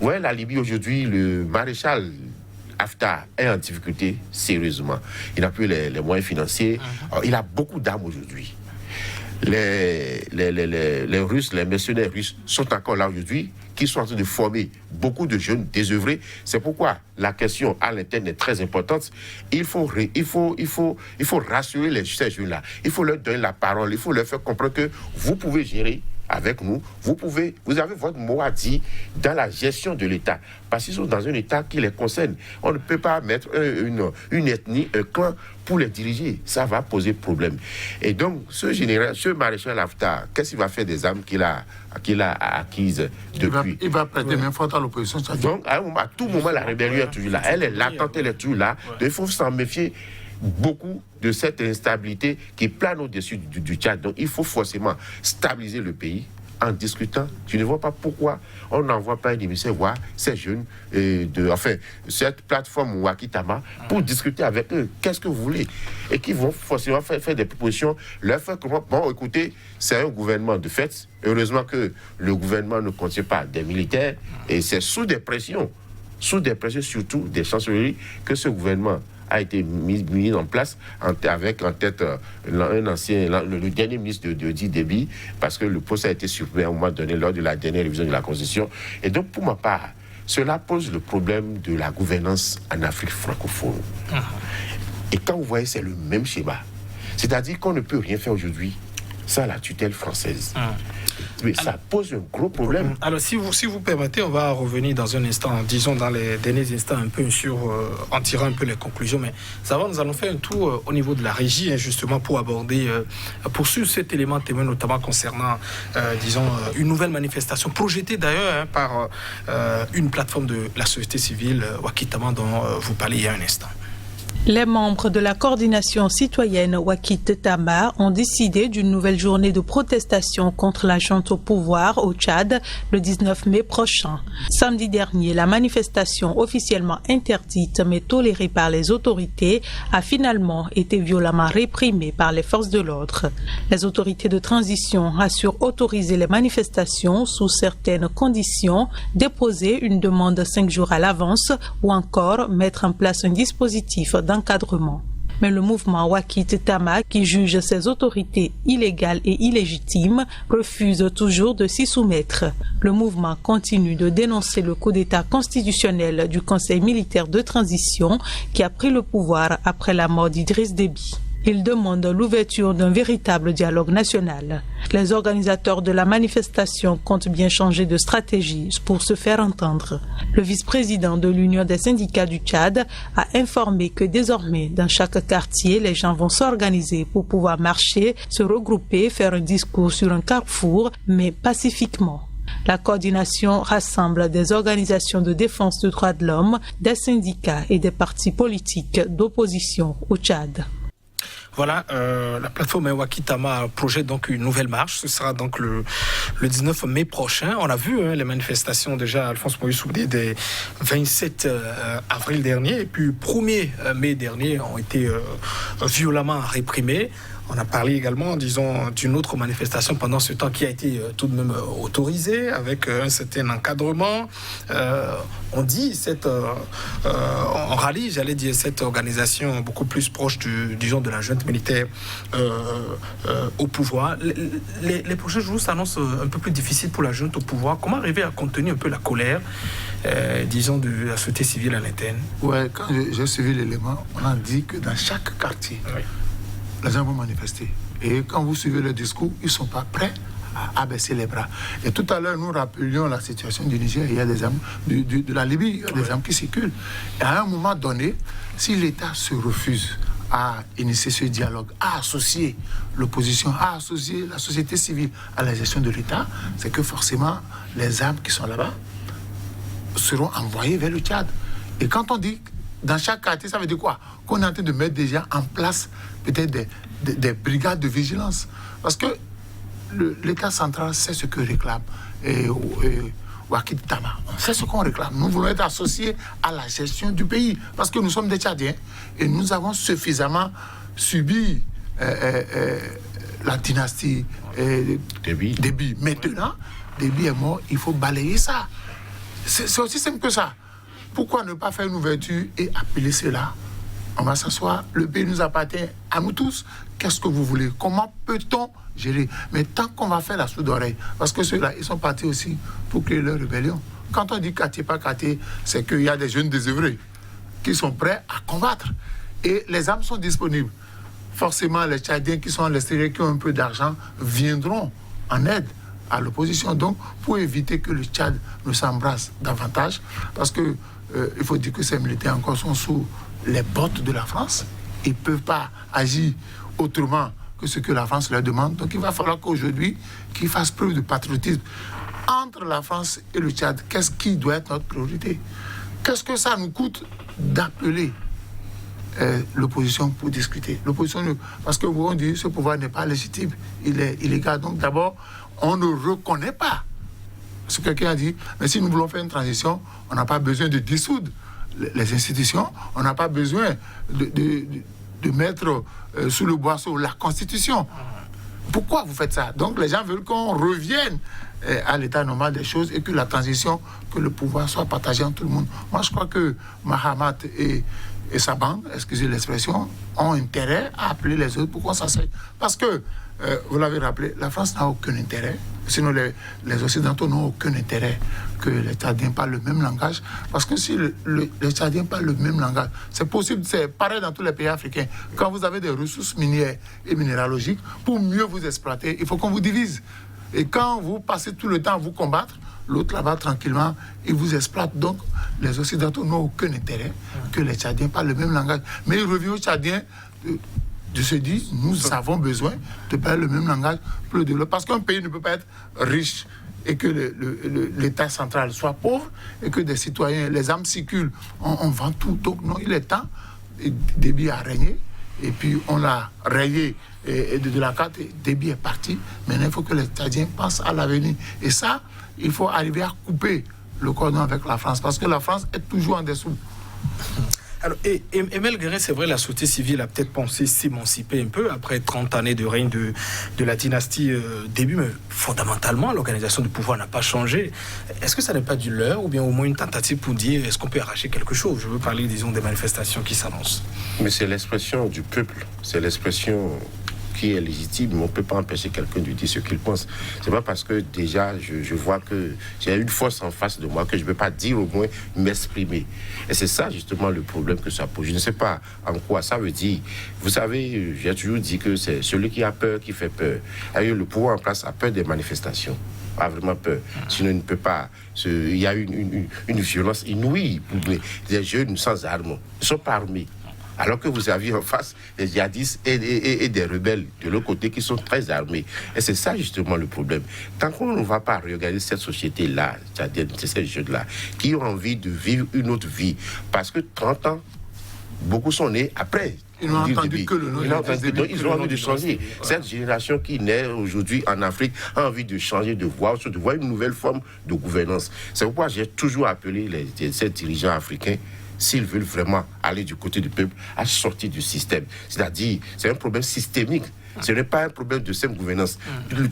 voyez, la Libye aujourd'hui, le maréchal Haftar est en difficulté sérieusement. Il n'a plus les moyens financiers. Alors, il a beaucoup d'armes aujourd'hui. Les Russes, les mercenaires russes sont encore là aujourd'hui, qui sont en train de former beaucoup de jeunes désœuvrés. C'est pourquoi la question à l'interne est très importante. Il faut rassurer ces jeunes-là. Il faut leur donner la parole. Il faut leur faire comprendre que vous pouvez gérer avec nous. Vous avez votre mot à dire dans la gestion de l'État. Parce qu'ils sont dans un État qui les concerne. On ne peut pas mettre une ethnie, un clan pour les diriger. Ça va poser problème. Et donc, ce maréchal Haftar, qu'est-ce qu'il va faire des armes qu'il a acquises depuis? Il va prêter main forte à l'opposition. Donc, à tout moment, la rébellion est toujours là. Elle est latente, elle est toujours là. Donc, il faut s'en méfier beaucoup de cette instabilité qui plane au-dessus du Tchad. Donc, il faut forcément stabiliser le pays en discutant. Je ne vois pas pourquoi on n'envoie pas un émissaire voir ces jeunes, cette plateforme Wakitama, pour discuter avec eux. Qu'est-ce que vous voulez? Et qui vont forcément faire des propositions, leur faire comprendre. Bon, écoutez, c'est un gouvernement de fait. Heureusement que le gouvernement ne contient pas des militaires et c'est sous des pressions surtout des chancelleries, que ce gouvernement a été mis en place avec en tête le dernier ministre de Déby, parce que le poste a été supprimé à un moment donné lors de la dernière révision de la Constitution. Et donc, pour ma part, cela pose le problème de la gouvernance en Afrique francophone. Et quand vous voyez, c'est le même schéma. C'est-à-dire qu'on ne peut rien faire aujourd'hui sans la tutelle française. Mais ça pose un gros problème. Alors, si vous permettez, on va revenir dans un instant, disons dans les derniers instants, un peu en tirant un peu les conclusions. Mais ça va, nous allons faire un tour au niveau de la régie, justement, pour aborder, poursuivre cet élément témoin, notamment concernant, une nouvelle manifestation, projetée d'ailleurs par une plateforme de la société civile, Wakitama, dont vous parlez il y a un instant. Les membres de la coordination citoyenne Wakitama ont décidé d'une nouvelle journée de protestation contre la junte au pouvoir au Tchad le 19 mai prochain. Samedi dernier, la manifestation officiellement interdite mais tolérée par les autorités a finalement été violemment réprimée par les forces de l'ordre. Les autorités de transition assurent autoriser les manifestations sous certaines conditions, déposer une demande 5 jours à l'avance ou encore mettre en place un dispositif d'encadrement. Mais le mouvement Wakitama, qui juge ces autorités illégales et illégitimes, refuse toujours de s'y soumettre. Le mouvement continue de dénoncer le coup d'État constitutionnel du Conseil militaire de transition qui a pris le pouvoir après la mort d'Idriss Déby. Il demande l'ouverture d'un véritable dialogue national. Les organisateurs de la manifestation comptent bien changer de stratégie pour se faire entendre. Le vice-président de l'Union des syndicats du Tchad a informé que désormais, dans chaque quartier, les gens vont s'organiser pour pouvoir marcher, se regrouper, faire un discours sur un carrefour, mais pacifiquement. La coordination rassemble des organisations de défense des droits de l'homme, des syndicats et des partis politiques d'opposition au Tchad. Voilà, la plateforme Wakitama projette donc une nouvelle marche. Ce sera donc le 19 mai prochain. On a vu les manifestations déjà, Alphonse Moïse Soubdi, des 27 avril dernier et puis 1er mai dernier ont été violemment réprimés. On a parlé également, disons, d'une autre manifestation pendant ce temps qui a été tout de même autorisée avec un certain encadrement. On dit on rallie, j'allais dire, cette organisation beaucoup plus proche disons, de la junte militaire au pouvoir. Les prochains jours s'annoncent un peu plus difficiles pour la junte au pouvoir. Comment arriver à contenir un peu la colère, disons, de la société civile à l'interne? Ouais, quand j'ai suivi l'élément, on a dit que dans chaque quartier, oui, les gens vont manifester. Et quand vous suivez le discours, ils ne sont pas prêts à baisser les bras. Et tout à l'heure, nous rappelions la situation du Niger. Il y a des armes, de la Libye, il y a des armes qui circulent. Et à un moment donné, si l'État se refuse à initier ce dialogue, à associer l'opposition, à associer la société civile à la gestion de l'État, c'est que forcément, les armes qui sont là-bas seront envoyées vers le Tchad. Et quand on dit dans chaque quartier, ça veut dire quoi? Qu'on est en train de mettre déjà en place peut-être des brigades de vigilance. Parce que l'État central sait ce que réclame Wakitama. On sait ce qu'on réclame. Nous voulons être associés à la gestion du pays. Parce que nous sommes des Tchadiens et nous avons suffisamment subi la dynastie Déby. Maintenant, Déby est mort, il faut balayer ça. C'est aussi simple que ça. Pourquoi ne pas faire une ouverture et appeler cela? On va s'asseoir, le pays nous appartient à nous tous. Qu'est-ce que vous voulez? Comment peut-on gérer? Mais tant qu'on va faire la sourde oreille, parce que ceux-là, ils sont partis aussi pour créer leur rébellion. Quand on dit quartier par quartier, c'est qu'il y a des jeunes désœuvrés qui sont prêts à combattre. Et les armes sont disponibles. Forcément, les Tchadiens qui sont à l'extérieur, qui ont un peu d'argent, viendront en aide à l'opposition. Donc, pour éviter que le Tchad ne s'embrasse davantage, parce que il faut dire que ces militaires encore sont sous les bottes de la France. Ils ne peuvent pas agir autrement que ce que la France leur demande. Donc il va falloir qu'aujourd'hui, qu'ils fassent preuve de patriotisme. Entre la France et le Tchad, qu'est-ce qui doit être notre priorité? Qu'est-ce que ça nous coûte d'appeler l'opposition pour discuter? L'opposition, parce que vous on dit ce pouvoir n'est pas légitime, il est illégal. Donc d'abord, on ne reconnaît pas. Parce que quelqu'un a dit, mais si nous voulons faire une transition, on n'a pas besoin de dissoudre les institutions, on n'a pas besoin de mettre sous le boisseau la Constitution. Pourquoi vous faites ça? Donc les gens veulent qu'on revienne à l'état normal des choses et que la transition, que le pouvoir soit partagé entre tout le monde. Moi je crois que Mahamat et sa bande, excusez l'expression, ont intérêt à appeler les autres pour qu'on s'asseye. Parce que, vous l'avez rappelé, la France n'a aucun intérêt, sinon les Occidentaux n'ont aucun intérêt que les Tchadiens parlent le même langage. Parce que si les Tchadiens parlent le même langage, c'est possible, c'est pareil dans tous les pays africains. Quand vous avez des ressources minières et minéralogiques, pour mieux vous exploiter, il faut qu'on vous divise. Et quand vous passez tout le temps à vous combattre, l'autre là-bas, tranquillement, il vous exploite. Donc, les Occidentaux n'ont aucun intérêt que les Tchadiens parlent le même langage. Mais il revient aux Tchadiens de se dire, nous avons besoin de parler le même langage pour le développer. Parce qu'un pays ne peut pas être riche et que l'État central soit pauvre et que des citoyens, les armes circulent, on vend tout. Donc, non, il est temps. Déby a régné. Et puis, on l'a rayé de la carte. Déby est parti. Maintenant, il faut que les Tchadiens pensent à l'avenir. Et ça, il faut arriver à couper le cordon avec la France. Parce que la France est toujours en dessous. Alors, et malgré, c'est vrai, la société civile a peut-être pensé s'émanciper un peu après 30 années de règne de la dynastie Déby, mais fondamentalement, l'organisation du pouvoir n'a pas changé. Est-ce que ça n'est pas du leurre ou bien au moins une tentative pour dire est-ce qu'on peut arracher quelque chose? Je veux parler, disons, des manifestations qui s'annoncent. Mais c'est l'expression du peuple, c'est l'expression qui est légitime, mais on ne peut pas empêcher quelqu'un de dire ce qu'il pense. C'est pas parce que déjà je vois que j'ai une force en face de moi que je ne peux pas dire, au moins m'exprimer. Et c'est ça justement le problème que ça pose. Je ne sais pas en quoi ça veut dire. Vous savez, j'ai toujours dit que c'est celui qui a peur qui fait peur. Le pouvoir en place a peur des manifestations. Pas vraiment peur. Sinon, il ne peut pas. Il y a une violence inouïe pour les jeunes sans armes. Ils ne sont pas armés. Alors que vous aviez en face des djihadistes et des rebelles de l'autre côté qui sont très armés. Et c'est ça justement le problème. Tant qu'on ne va pas regarder cette société-là, c'est ces jeunes-là, qui ont envie de vivre une autre vie, parce que 30 ans, beaucoup sont nés après. Ils n'ont entendu que le nom. Ils ont envie de changer. Cette génération qui naît aujourd'hui en Afrique a envie de changer, de voir une nouvelle forme de gouvernance. C'est pourquoi j'ai toujours appelé ces dirigeants africains, s'ils veulent vraiment aller du côté du peuple, à sortir du système. C'est-à-dire, c'est un problème systémique. Ce n'est pas un problème de simple gouvernance.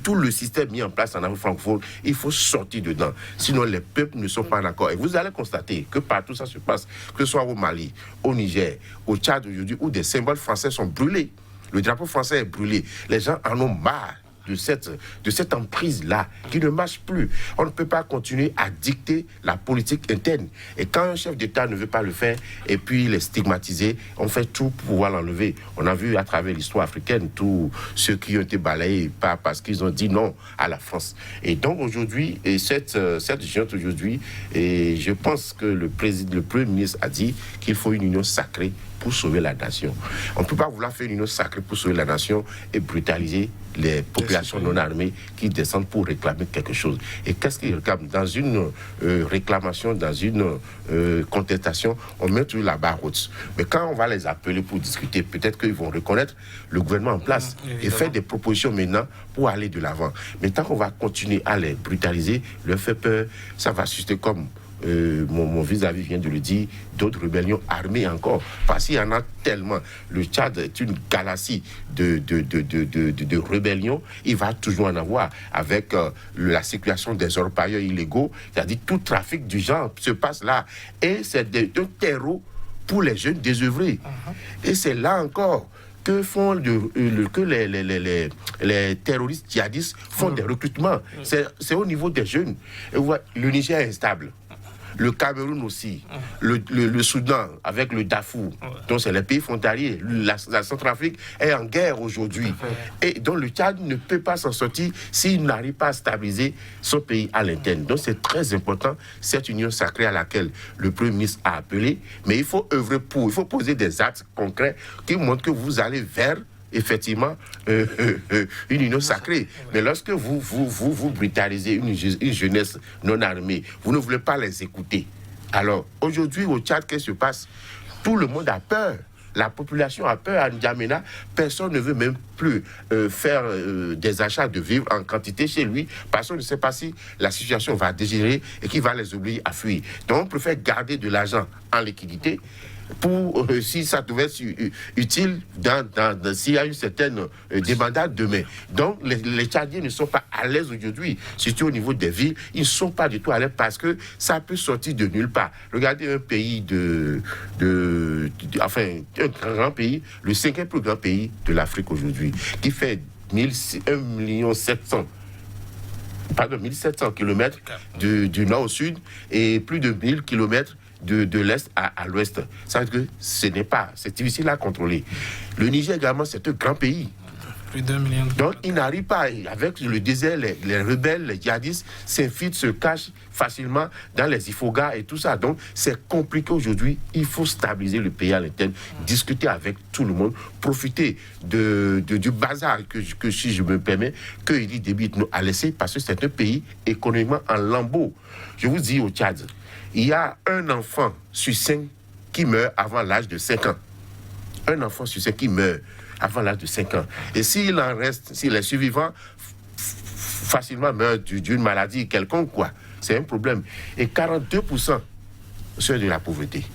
Tout le système mis en place en Afrique francophone, il faut sortir dedans. Sinon, les peuples ne sont pas d'accord. Et vous allez constater que partout ça se passe, que ce soit au Mali, au Niger, au Tchad aujourd'hui, où des symboles français sont brûlés. Le drapeau français est brûlé. Les gens en ont marre de cette emprise-là qui ne marche plus. On ne peut pas continuer à dicter la politique interne. Et quand un chef d'État ne veut pas le faire et puis il est stigmatisé, on fait tout pour pouvoir l'enlever. On a vu à travers l'histoire africaine tous ceux qui ont été balayés parce qu'ils ont dit non à la France. Et donc aujourd'hui, cette junte aujourd'hui, et je pense que le Premier ministre a dit qu'il faut une union sacrée pour sauver la nation. On ne peut pas vouloir faire une union sacrée pour sauver la nation et brutaliser les populations non armées qui descendent pour réclamer quelque chose. Et qu'est-ce qu'ils réclament? Dans une réclamation, dans une contestation, on met tout la barre haute. Mais quand on va les appeler pour discuter, peut-être qu'ils vont reconnaître le gouvernement en place et faire des propositions maintenant pour aller de l'avant. Mais tant qu'on va continuer à les brutaliser, leur faire peur, ça va susciter comme mon vis-à-vis vient de le dire, d'autres rébellions armées encore. Parce qu'il y en a tellement. Le Tchad est une galaxie de rébellions. Il va toujours en avoir avec la circulation des orpailleurs illégaux. C'est-à-dire tout trafic du genre se passe là. Et c'est un terreau pour les jeunes désœuvrés. Et c'est là encore que font que les terroristes djihadistes font des recrutements. C'est au niveau des jeunes. Et le Niger est instable. Le Cameroun aussi, le Soudan avec le Darfour, donc c'est les pays frontaliers. La Centrafrique est en guerre aujourd'hui. Et donc le Tchad ne peut pas s'en sortir s'il n'arrive pas à stabiliser son pays à l'interne. Donc c'est très important, cette union sacrée à laquelle le Premier ministre a appelé. Mais il faut œuvrer pour, il faut poser des actes concrets qui montrent que vous allez vers effectivement une union sacrée. Mais lorsque vous brutalisez une jeunesse non armée, vous ne voulez pas les écouter. Alors, aujourd'hui, au Tchad, qu'est-ce qui se passe? Tout le monde a peur. La population a peur. À N'Djamena, personne ne veut même plus faire des achats de vivres en quantité chez lui, parce qu'on ne sait pas si la situation va dégénérer et qu'il va les obliger à fuir. Donc, on préfère garder de l'argent en liquidité pour, si ça devait être utile, s'il y a une certaine débandade demain. Donc, les Tchadiens ne sont pas à l'aise aujourd'hui, surtout au niveau des villes. Ils ne sont pas du tout à l'aise parce que ça peut sortir de nulle part. Regardez un pays enfin, un grand pays, le 5e plus grand pays de l'Afrique aujourd'hui, qui fait 1,7 1700 km du nord au sud et plus de 1000 km de l'est à l'ouest. Ça veut dire que c'est difficile à contrôler. Le Niger également, c'est un grand pays. Plus d'1 million. Donc, ils n'arrivent pas, avec le désert, les rebelles, les djihadistes s'infiltrent, se cachent facilement dans les Ifogas et tout ça. Donc, c'est compliqué aujourd'hui. Il faut stabiliser le pays à l'interne, discuter avec tout le monde, profiter du bazar que si je me permets, que Idi Déby Itno a laissé, parce que c'est un pays économiquement en lambeaux. Je vous dis, au Tchad, il y a un enfant sur 5 qui meurt avant l'âge de 5 ans. Un enfant sur 5 qui meurt avant l'âge de 5 ans. Et s'il en reste, s'il est survivant, facilement meurt d'une maladie quelconque, quoi. C'est un problème. Et 42% sont de la pauvreté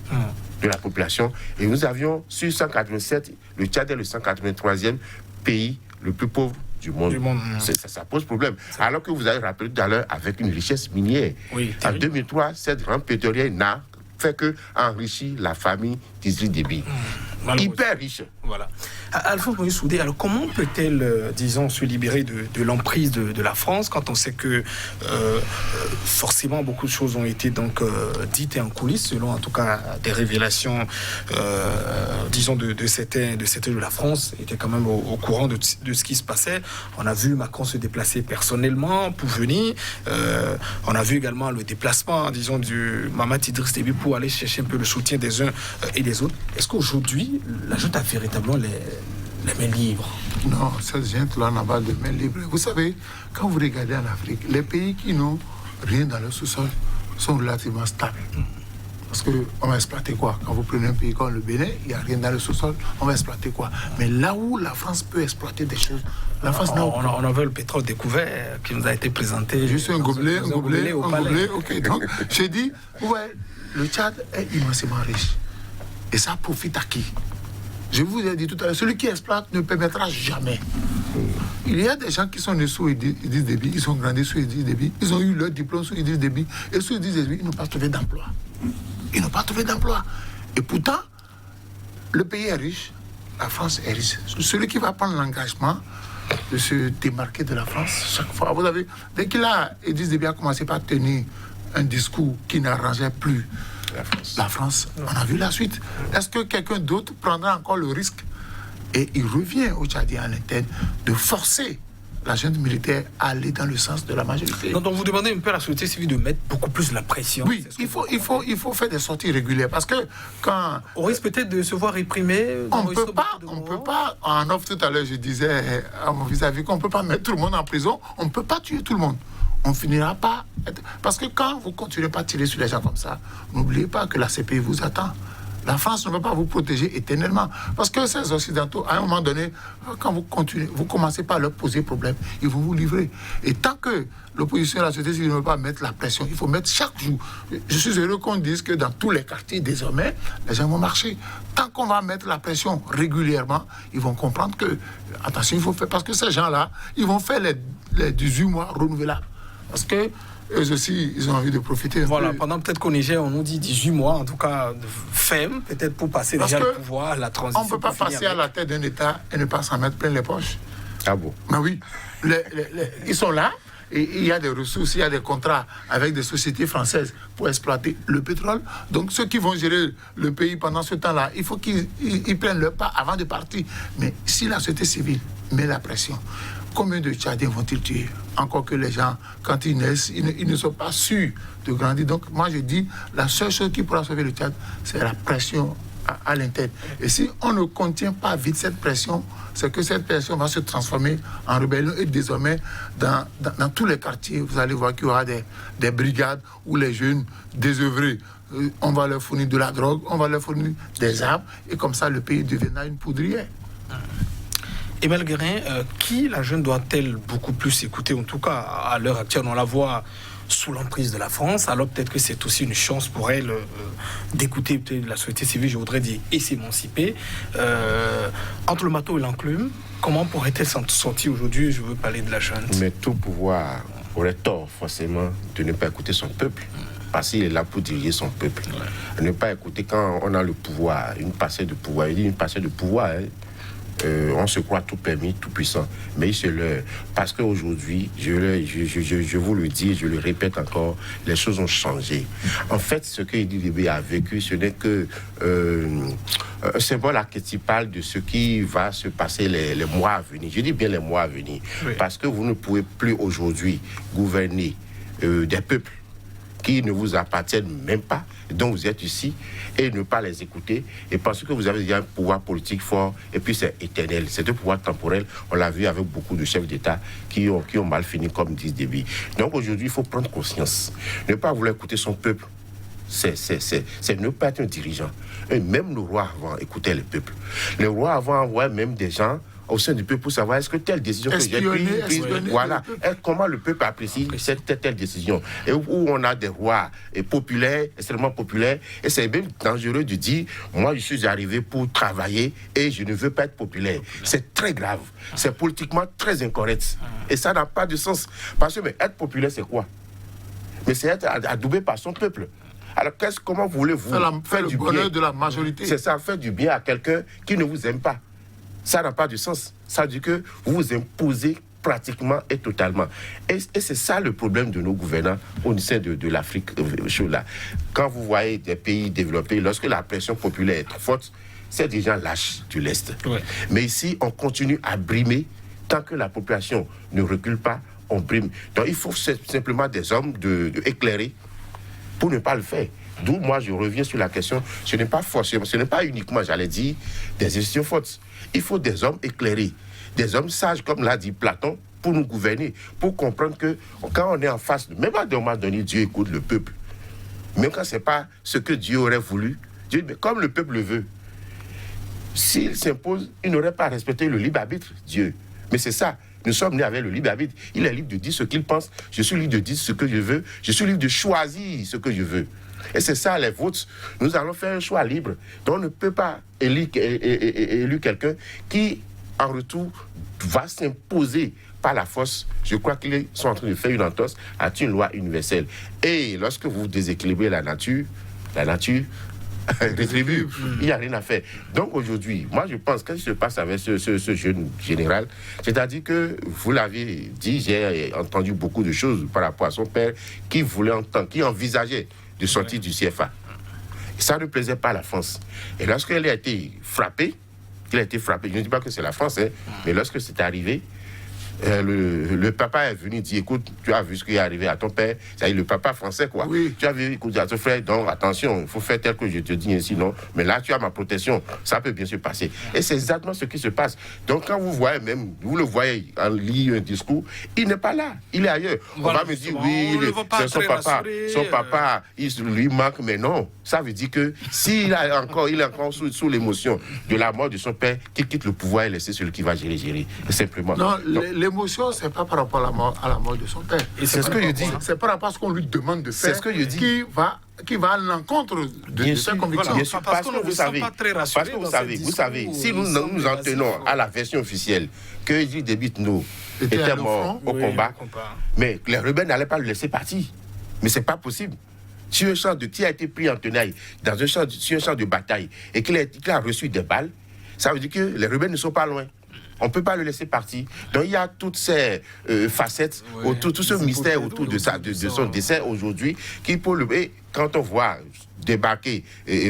de la population. Et nous avions, sur 187, le Tchad est le 183e pays le plus pauvre du monde. Ça pose problème. Alors que vous avez rappelé tout à l'heure avec une richesse minière. Oui, en 2003, cette grande pétrolière n'a fait que enrichir la famille d'Idriss Déby. Hyper riche. Voilà. Alphonse Moïse Soudé, alors comment peut-elle, disons, se libérer de l'emprise de la France quand on sait que forcément beaucoup de choses ont été donc dites et en coulisses, selon en tout cas des révélations, disons, de certains de la France étaient quand même au courant de ce qui se passait. On a vu Macron se déplacer personnellement pour venir. On a vu également le déplacement, disons, du Mahamat Idriss Déby pour aller chercher un peu le soutien des uns et des autres. Est-ce qu'aujourd'hui, la junte a véritablement les mains libres? Non, cette junte-là n'a pas de mains libres. Vous savez, quand vous regardez en Afrique, les pays qui n'ont rien dans leur sous-sol sont relativement stables. Parce qu'on va exploiter quoi? Quand vous prenez un pays comme le Bénin, il n'y a rien dans le sous-sol, on va exploiter quoi? Mais là où la France peut exploiter des choses, la France n'a aucun. On a vu le pétrole découvert qui nous a été présenté. Juste un gobelet, ok. Donc, j'ai dit, ouais, le Tchad est immensément riche. Et ça profite à qui? Je vous ai dit tout à l'heure, celui qui exploite ne permettra jamais. Il y a des gens qui sont nés sous Idriss Déby, ils sont grandis sous Idriss Déby, ils ont eu leur diplôme sous Idriss Déby, et sous Idriss Déby, ils n'ont pas trouvé d'emploi. Ils n'ont pas trouvé d'emploi. Et pourtant, le pays est riche, la France est riche. Celui qui va prendre l'engagement de se démarquer de la France, chaque fois, vous avez, dès qu'il a, Idriss Déby a commencé par tenir un discours qui n'arrangeait plus la France, on a vu la suite. Est-ce que quelqu'un d'autre prendra encore le risque? Et il revient au Tchadien à l'interne de forcer la junte militaire à aller dans le sens de la majorité. Donc vous demandez un peu à la société civile de mettre beaucoup plus la pression. Oui, il faut faire des sorties régulières parce que quand... On risque peut-être de se voir réprimer. On ne peut pas, en off tout à l'heure je disais à mon vis-à-vis qu'on ne peut pas mettre tout le monde en prison, on ne peut pas tuer tout le monde. On finira pas... Parce que quand vous continuez pas à tirer sur les gens comme ça, n'oubliez pas que la CPI vous attend. La France ne va pas vous protéger éternellement. Parce que ces Occidentaux, à un moment donné, quand vous commencez pas à leur poser problème, ils vont vous livrer. Et tant que l'opposition et la société civile ne veut pas mettre la pression, il faut mettre chaque jour. Je suis heureux qu'on dise que dans tous les quartiers, désormais, les gens vont marcher. Tant qu'on va mettre la pression régulièrement, ils vont comprendre que, attention, il faut faire, parce que ces gens-là, ils vont faire les 18 mois renouvelables. Parce que eux aussi, ils ont envie de profiter. Voilà, pendant peut-être qu'au Niger, on nous dit 18 mois, en tout cas, ferme, peut-être pour passer déjà le pouvoir, la transition. On ne peut pas passer à la tête d'un État et ne pas s'en mettre plein les poches. Ah bon? Mais oui, ils sont là, et il y a des ressources, il y a des contrats avec des sociétés françaises pour exploiter le pétrole. Donc ceux qui vont gérer le pays pendant ce temps-là, il faut qu'ils prennent leur part avant de partir. Mais si la société civile met la pression, combien de Tchadiens vont-ils tuer? Encore que les gens, quand ils naissent, ils ne sont pas sûrs de grandir. Donc moi je dis, la seule chose qui pourra sauver le Tchad, c'est la pression à l'interne. Et si on ne contient pas vite cette pression, c'est que cette pression va se transformer en rébellion. Et désormais, dans tous les quartiers, vous allez voir qu'il y aura des brigades où les jeunes désœuvrés, on va leur fournir de la drogue, on va leur fournir des armes, et comme ça, le pays deviendra une poudrière. Et malgré qui la jeune doit-elle beaucoup plus écouter? En tout cas, à l'heure actuelle, on la voit sous l'emprise de la France. Alors peut-être que c'est aussi une chance pour elle d'écouter peut-être la société civile, je voudrais dire, et s'émanciper. Entre le marteau et l'enclume, comment pourrait-elle s'en sortir aujourd'hui? Je veux parler de la jeune. Mais tout pouvoir aurait tort forcément de ne pas écouter son peuple. Parce qu'il est là pour diriger son peuple. Ouais. Ne pas écouter quand on a le pouvoir, une parcelle de pouvoir. Il dit une parcelle de pouvoir, hein. On se croit tout permis, tout puissant. Mais c'est l'heure. Parce qu'aujourd'hui, je vous le dis, je le répète encore, les choses ont changé. En fait, ce que Idriss Déby a vécu, ce n'est que un symbole archétypal de ce qui va se passer les mois à venir. Je dis bien les mois à venir. Oui. Parce que vous ne pouvez plus aujourd'hui gouverner des peuples qui ne vous appartiennent même pas, dont vous êtes ici, et ne pas les écouter, et parce que vous avez déjà un pouvoir politique fort, et puis c'est éternel, c'est un pouvoir temporel. On l'a vu avec beaucoup de chefs d'État qui ont mal fini, comme disent Déby. Donc aujourd'hui, il faut prendre conscience. Ne pas vouloir écouter son peuple, c'est ne pas être un dirigeant. Et même le roi avant écoutait le peuple. Le roi avant envoyait même des gens au sein du peuple pour savoir est-ce que telle décision que j'ai prise, voilà, comment le peuple apprécie telle décision. Et où on a des rois populaires, extrêmement populaires, et c'est même dangereux de dire, moi je suis arrivé pour travailler et je ne veux pas être populaire. C'est très grave, c'est politiquement très incorrect. Et ça n'a pas de sens. Parce que mais être populaire, c'est quoi? Mais c'est être adoubé par son peuple. Alors comment voulez-vous faire du bonheur de la majorité? C'est ça, faire du bien à quelqu'un qui ne vous aime pas. Ça n'a pas de sens. Ça veut dire que vous vous imposez pratiquement et totalement. Et c'est ça le problème de nos gouvernants au sein de l'Afrique. Là. Quand vous voyez des pays développés, lorsque la pression populaire est trop forte, c'est des gens lâches de l'Est. Ouais. Mais ici, on continue à brimer. Tant que la population ne recule pas, on brime. Donc il faut simplement des hommes éclairés pour ne pas le faire. D'où moi je reviens sur la question, ce n'est pas forcément, ce n'est pas uniquement, j'allais dire, des institutions fortes. Il faut des hommes éclairés, des hommes sages, comme l'a dit Platon, pour nous gouverner, pour comprendre que quand on est en face, même à un moment donné, Dieu écoute le peuple. Même quand ce n'est pas ce que Dieu aurait voulu, Dieu, comme le peuple le veut. S'il s'impose, il n'aurait pas respecté le libre arbitre, Dieu. Mais c'est ça, nous sommes nés avec le libre arbitre. Il est libre de dire ce qu'il pense, je suis libre de dire ce que je veux, je suis libre de choisir ce que je veux. Et c'est ça les votes. Nous allons faire un choix libre. Donc on ne peut pas élire quelqu'un qui, en retour, va s'imposer par la force. Je crois qu'ils sont en train de faire une entorse à une loi universelle. Et lorsque vous déséquilibrez la nature rétribue. Il n'y a rien à faire. Donc aujourd'hui, moi je pense qu'est-ce qui se passe avec ce jeune général, c'est-à-dire que, vous l'avez dit, j'ai entendu beaucoup de choses par rapport à son père qui envisageait de sortir du CFA. Et ça ne plaisait pas à la France. Et lorsqu'elle a été frappée, je ne dis pas que c'est la France, mais lorsque c'est arrivé, le papa est venu dire, écoute, tu as vu ce qui est arrivé à ton père, c'est-à-dire le papa français, quoi. Oui. Tu as vu, écoute, à ton frère, donc attention, il faut faire tel que je te dis, sinon, mais là, tu as ma protection, ça peut bien se passer. Et c'est exactement ce qui se passe. Donc, quand vous voyez même, vous le voyez en lisant un discours, il n'est pas là, il est ailleurs. Voilà, on va me dire, oui, c'est son papa, il lui manque, mais non. Ça veut dire que s'il il est encore sous l'émotion de la mort de son père, qu'il quitte le pouvoir et laisser celui qui va gérer. Simplement. Non, l'émotion, c'est pas par rapport à la mort de son père. Et c'est ce que je dis. C'est par rapport à ce qu'on lui demande de faire. C'est ce que je dis. Qui va à l'encontre de ses convictions. Bien sûr, parce que vous savez, si nous en tenons à la version officielle que Idriss Déby Itno était mort au combat, mais les rebelles n'allaient pas le laisser partir. Mais c'est pas possible. Sur un champ qui a été pris en tenaille, sur un champ de bataille, et qu'il a reçu des balles, ça veut dire que les rebelles ne sont pas loin. On ne peut pas le laisser partir. Donc il y a toutes ces facettes, autour, tout ce mystère autour de son décès aujourd'hui, qui quand on voit débarquer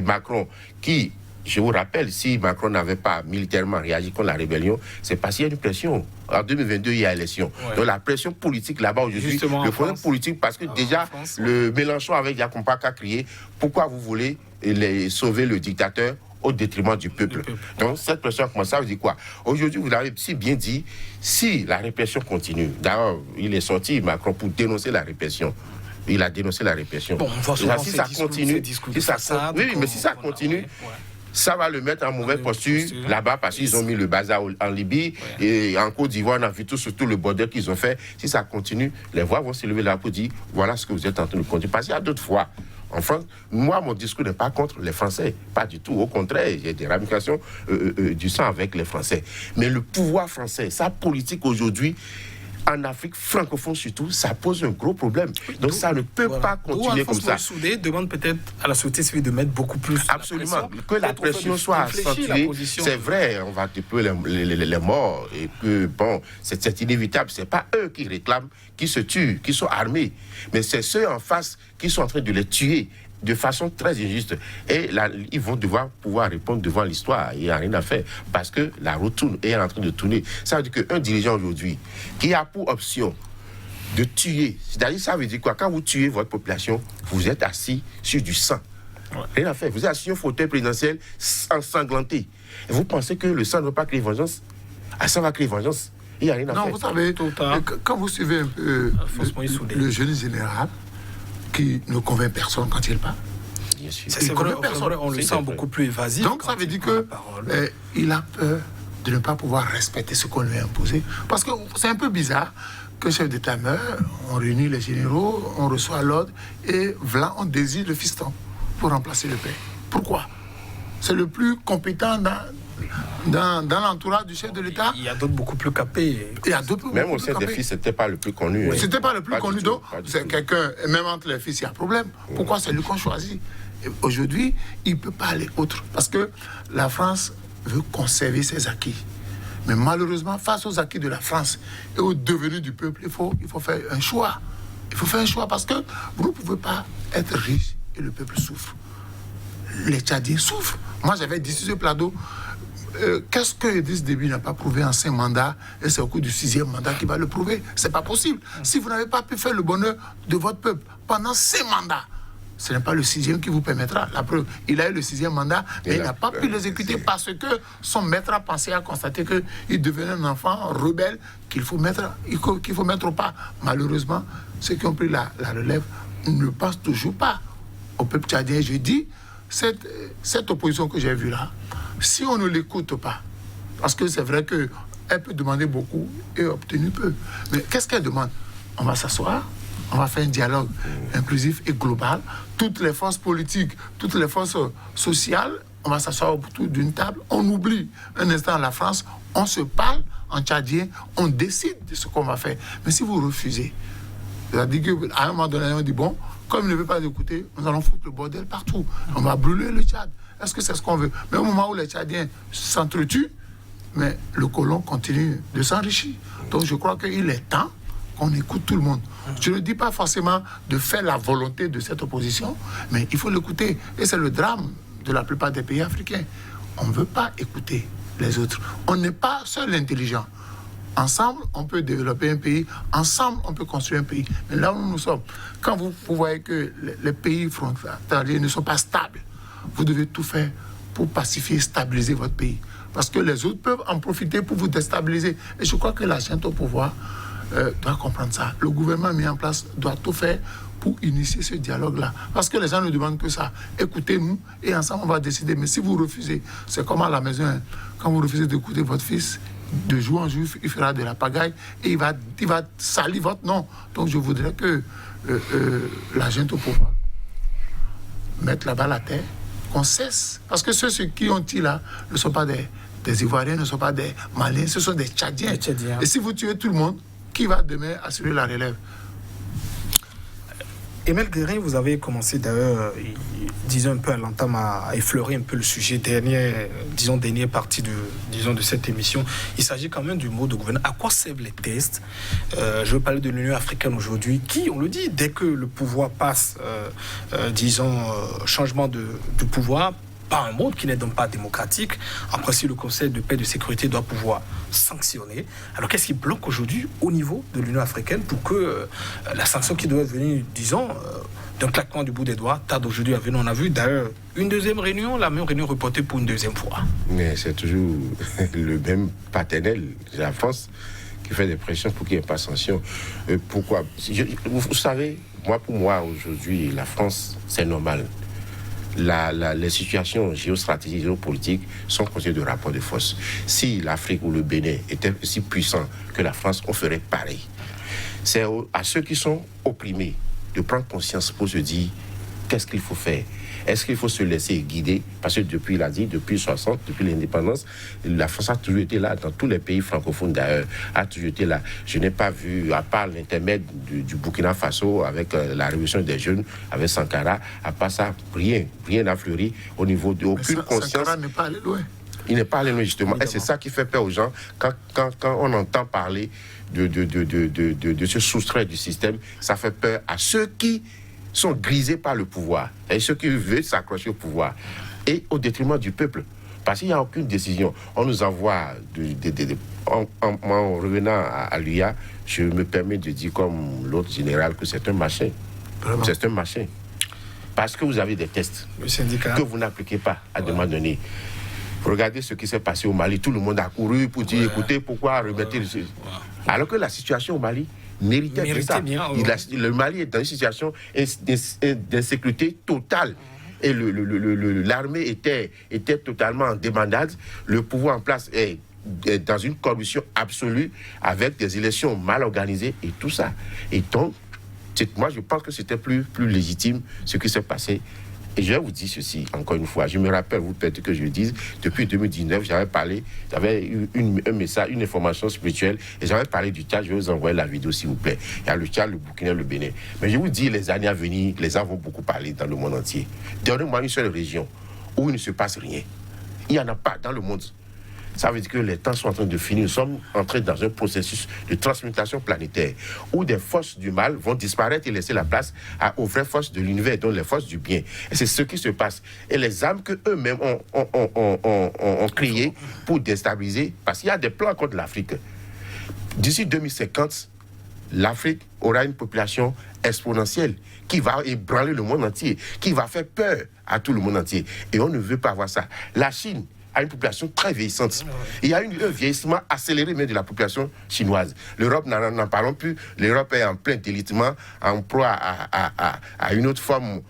Macron, qui, je vous rappelle, si Macron n'avait pas militairement réagi contre la rébellion, c'est parce qu'il y a une pression. En 2022, il y a élection. Ouais. Donc la pression politique là-bas aujourd'hui, le problème politique, parce que déjà, le Mélenchon avec Yacoumpa a crié, pourquoi vous voulez sauver le dictateur au détriment du peuple. Donc cette pression commence, ça veut dire quoi? Aujourd'hui, vous l'avez si bien dit, si la répression continue, d'ailleurs, il est sorti, Macron, pour dénoncer la répression. Il a dénoncé la répression. Bon, si ça continue, si ça continue, ça va le mettre en mauvaise posture là-bas parce qu'ils ont mis le bazar en Libye et en Côte d'Ivoire, on a vu tout le bordel qu'ils ont fait. Si ça continue, les voix vont se lever là pour dire voilà ce que vous êtes en train de conduire. Parce qu'il y a d'autres fois. En France, moi, mon discours n'est pas contre les Français, pas du tout. Au contraire, il y a des ramifications du sang avec les Français. Mais le pouvoir français, sa politique aujourd'hui, en Afrique francophone surtout, ça pose un gros problème. Donc ça ne peut pas continuer comme ça. Soudé demande peut-être à la société civile de mettre beaucoup plus. Absolument, que la pression soit accentuée. C'est vrai, on va déployer les morts et que bon, c'est inévitable. C'est pas eux qui réclament, qui se tuent, qui sont armés, mais c'est ceux en face qui sont en train de les tuer de façon très injuste. Et là, ils vont devoir pouvoir répondre devant l'histoire. Il n'y a rien à faire. Parce que la roue est en train de tourner. Ça veut dire qu'un dirigeant aujourd'hui qui a pour option de tuer, c'est-à-dire ça veut dire quoi? Quand vous tuez votre population, vous êtes assis sur du sang. Rien à faire. Vous êtes assis sur un fauteuil présidentiel ensanglanté. Et vous pensez que le sang ne va pas créer vengeance? Ah, ça va créer vengeance. Il n'y a rien à faire. Non, vous savez, quand vous suivez un peu le jeune général, qui ne convainc personne quand il parle. C'est vrai, on le sent beaucoup plus évasif. Donc ça veut dire qu'il a peur de ne pas pouvoir respecter ce qu'on lui a imposé. Parce que c'est un peu bizarre que le chef d'État meurt, on réunit les généraux, on reçoit l'ordre, et voilà, on désire le fiston pour remplacer le père. Pourquoi? C'est le plus compétent dans l'entourage du chef de l'État. Il y a d'autres beaucoup plus capés. Même au sein des fils, c'était pas le plus connu. Oui. C'était pas le plus connu, donc c'est quelqu'un, même entre les fils, il y a un problème. Pourquoi c'est lui qu'on choisit? Aujourd'hui, il ne peut pas aller autre. Parce que la France veut conserver ses acquis. Mais malheureusement, face aux acquis de la France et au devenir du peuple, il faut faire un choix. Il faut faire un choix parce que vous ne pouvez pas être riche et le peuple souffre. Les Tchadiens souffrent. Moi, j'avais dit sur ce plateau, qu'est-ce que Idriss Déby n'a pas prouvé en 5 mandats et c'est au cours du 6e mandat qu'il va le prouver? C'est pas possible. Si vous n'avez pas pu faire le bonheur de votre peuple pendant 5 mandats, ce n'est pas le 6e qui vous permettra. La preuve, il a eu le 6e mandat, mais il n'a pas pu l'exécuter parce que son maître a pensé à constater qu'il devenait un enfant rebelle qu'il faut mettre au pas. Malheureusement, ceux qui ont pris la relève ne pensent toujours pas au peuple tchadien. Je dis, cette opposition que j'ai vue là, si on ne l'écoute pas, parce que c'est vrai qu'elle peut demander beaucoup et obtenir peu. Mais qu'est-ce qu'elle demande? On va s'asseoir, on va faire un dialogue inclusif et global. Toutes les forces politiques, toutes les forces sociales, on va s'asseoir autour d'une table. On oublie un instant la France, on se parle en tchadien, on décide de ce qu'on va faire. Mais si vous refusez, c'est-à-dire qu'à un moment donné, on dit, bon, comme il ne veut pas écouter, nous allons foutre le bordel partout. On va brûler le Tchad. Est-ce que c'est ce qu'on veut? Mais au moment où les Tchadiens s'entretuent, mais le colon continue de s'enrichir. Donc je crois qu'il est temps qu'on écoute tout le monde. Je ne dis pas forcément de faire la volonté de cette opposition, mais il faut l'écouter. Et c'est le drame de la plupart des pays africains. On ne veut pas écouter les autres. On n'est pas seul intelligent. Ensemble, on peut développer un pays. Ensemble, on peut construire un pays. Mais là où nous sommes, quand vous voyez que les pays frontaliers ne sont pas stables, vous devez tout faire pour pacifier, stabiliser votre pays. Parce que les autres peuvent en profiter pour vous déstabiliser. Et je crois que la gente au pouvoir doit comprendre ça. Le gouvernement mis en place doit tout faire pour initier ce dialogue-là. Parce que les gens ne demandent que ça. Écoutez-nous et ensemble, on va décider. Mais si vous refusez, c'est comme à la maison. Hein. Quand vous refusez d'écouter votre fils, de jour en jour, il fera de la pagaille et il va salir votre nom. Donc je voudrais que la gente au pouvoir mette la balle à terre, qu'on cesse. Parce que ceux qui ont dit là ne sont pas des Ivoiriens, ne sont pas des Maliens, ce sont des Tchadiens. Et si vous tuez tout le monde, qui va demain assurer la relève? Emile Guérin, vous avez commencé d'ailleurs, disons un peu à l'entame, à effleurer un peu le sujet dernière partie de cette émission. Il s'agit quand même du mot de gouvernement. À quoi servent les tests? Je veux parler de l'Union africaine aujourd'hui, qui, on le dit, dès que le pouvoir passe, changement de pouvoir, pas un mode qui n'est donc pas démocratique. En principe, le Conseil de paix et de sécurité doit pouvoir sanctionner. Alors, qu'est-ce qui bloque aujourd'hui au niveau de l'Union africaine pour que la sanction qui doit venir, disons, d'un claquement du bout des doigts, tarde aujourd'hui à venir? On a vu d'ailleurs une deuxième réunion, la même réunion reportée pour une deuxième fois. Mais c'est toujours le même paternel, la France, qui fait des pressions pour qu'il n'y ait pas de sanction. Pourquoi? Vous savez, pour moi, aujourd'hui, la France, c'est normal. Les situations géostratégiques, géopolitiques sont constituées de rapports de force. Si l'Afrique ou le Bénin étaient aussi puissants que la France, on ferait pareil. C'est à ceux qui sont opprimés de prendre conscience pour se dire qu'est-ce qu'il faut faire. Est-ce qu'il faut se laisser guider? Parce que depuis 60, depuis l'indépendance, la France a toujours été là, dans tous les pays francophones d'ailleurs, a toujours été là. Je n'ai pas vu, à part l'intermède du Burkina Faso, avec la révolution des jeunes, avec Sankara, à part ça, rien n'a fleuri au niveau de aucune conscience. Sankara n'est pas allé loin. Il n'est pas allé loin, justement. Évidemment. Et c'est ça qui fait peur aux gens. Quand on entend parler de se soustraire du système, ça fait peur à ceux qui sont grisés par le pouvoir, et ceux qui veulent s'accrocher au pouvoir, et au détriment du peuple. Parce qu'il n'y a aucune décision. On nous envoie, en revenant à l'UIA, je me permets de dire comme l'autre général que c'est un machin. Vraiment? C'est un machin. Parce que vous avez des tests que vous n'appliquez pas à un moment donné. Regardez ce qui s'est passé au Mali. Tout le monde a couru pour dire, écoutez, pourquoi remettre... Alors que la situation au Mali méritait ça. Bien, le Mali est dans une situation d'insécurité totale. Et l'armée était totalement en débandade. Le pouvoir en place est dans une corruption absolue, avec des élections mal organisées et tout ça. Et donc, moi, je pense que c'était plus légitime ce qui s'est passé. Et je vais vous dire ceci, encore une fois. Je me rappelle, vous peut-être que je le dise, depuis 2019, j'avais eu un message, une information spirituelle, et j'avais parlé du Tchad. Je vais vous envoyer la vidéo, s'il vous plaît. Il y a le Tchad, le Burkina, le Bénin. Mais je vous dis, les années à venir, les gens vont beaucoup parler dans le monde entier. Donnez-moi une seule région où il ne se passe rien. Il n'y en a pas dans le monde. Ça veut dire que les temps sont en train de finir. Nous sommes entrés dans un processus de transmutation planétaire où des forces du mal vont disparaître et laisser la place aux vraies forces de l'univers, donc les forces du bien. Et c'est ce qui se passe. Et les âmes qu'eux-mêmes ont créées pour déstabiliser, parce qu'il y a des plans contre l'Afrique. D'ici 2050, l'Afrique aura une population exponentielle qui va ébranler le monde entier, qui va faire peur à tout le monde entier. Et on ne veut pas voir ça. La Chine a une population très vieillissante. Il y a un vieillissement accéléré même de la population chinoise. L'Europe, n'en parlons plus. L'Europe est en plein délitement, en proie à une autre forme.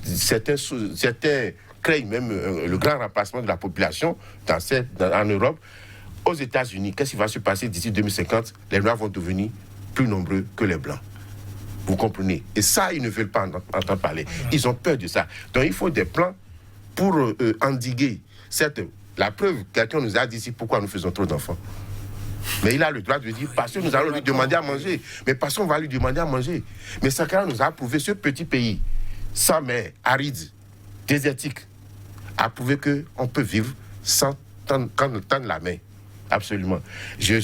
Certains craignent même le grand remplacement de la population en Europe. Aux États-Unis, qu'est-ce qui va se passer d'ici 2050? Les Noirs vont devenir plus nombreux que les Blancs. Vous comprenez? Et ça, ils ne veulent pas entendre parler. Ils ont peur de ça. Donc, il faut des plans pour endiguer la preuve. Quelqu'un nous a dit ici pourquoi nous faisons trop d'enfants. Mais il a le droit de dire parce que nous allons lui demander à manger. Mais parce qu'on va lui demander à manger. Mais Sankara nous a prouvé, ce petit pays, sans mer, aride, désertique, a prouvé qu'on peut vivre sans tendre la main. Absolument. J'ai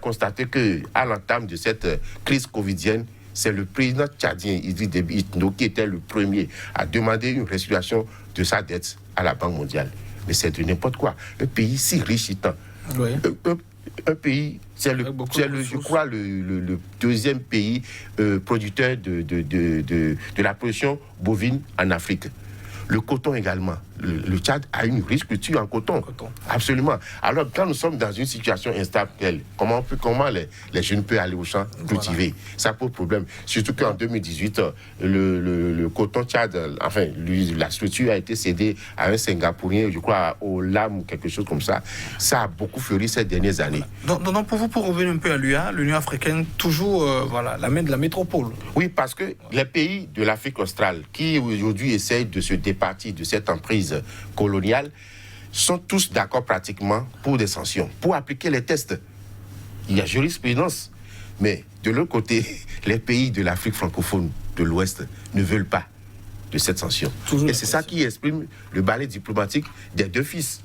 constaté qu'à l'entame de cette crise covidienne, c'est le président tchadien Idriss Déby Itno qui était le premier à demander une restitution de sa dette à la Banque mondiale. Mais c'est de n'importe quoi. Un pays si riche étant. Oui. Un pays, je crois, le deuxième pays producteur de la production bovine en Afrique. Le coton également. Le Tchad a une riche culture en coton. Absolument. Alors, quand nous sommes dans une situation instable, comment les jeunes peuvent aller au champ cultiver? Ça pose problème. Surtout qu'en 2018, le coton Tchad, enfin, la structure a été cédée à un Singapourien, je crois, au LAM ou quelque chose comme ça. Ça a beaucoup fleuri ces dernières années. Donc, pour vous, pour revenir un peu à l'Union africaine, toujours la main de la métropole. Oui, parce que les pays de l'Afrique australe, qui aujourd'hui essayent de se départir de cette emprise coloniale, sont tous d'accord pratiquement pour des sanctions, pour appliquer les tests. Il y a jurisprudence. Mais de l'autre côté, les pays de l'Afrique francophone de l'Ouest ne veulent pas de cette sanction. Et c'est ça qui exprime le balai diplomatique des deux fils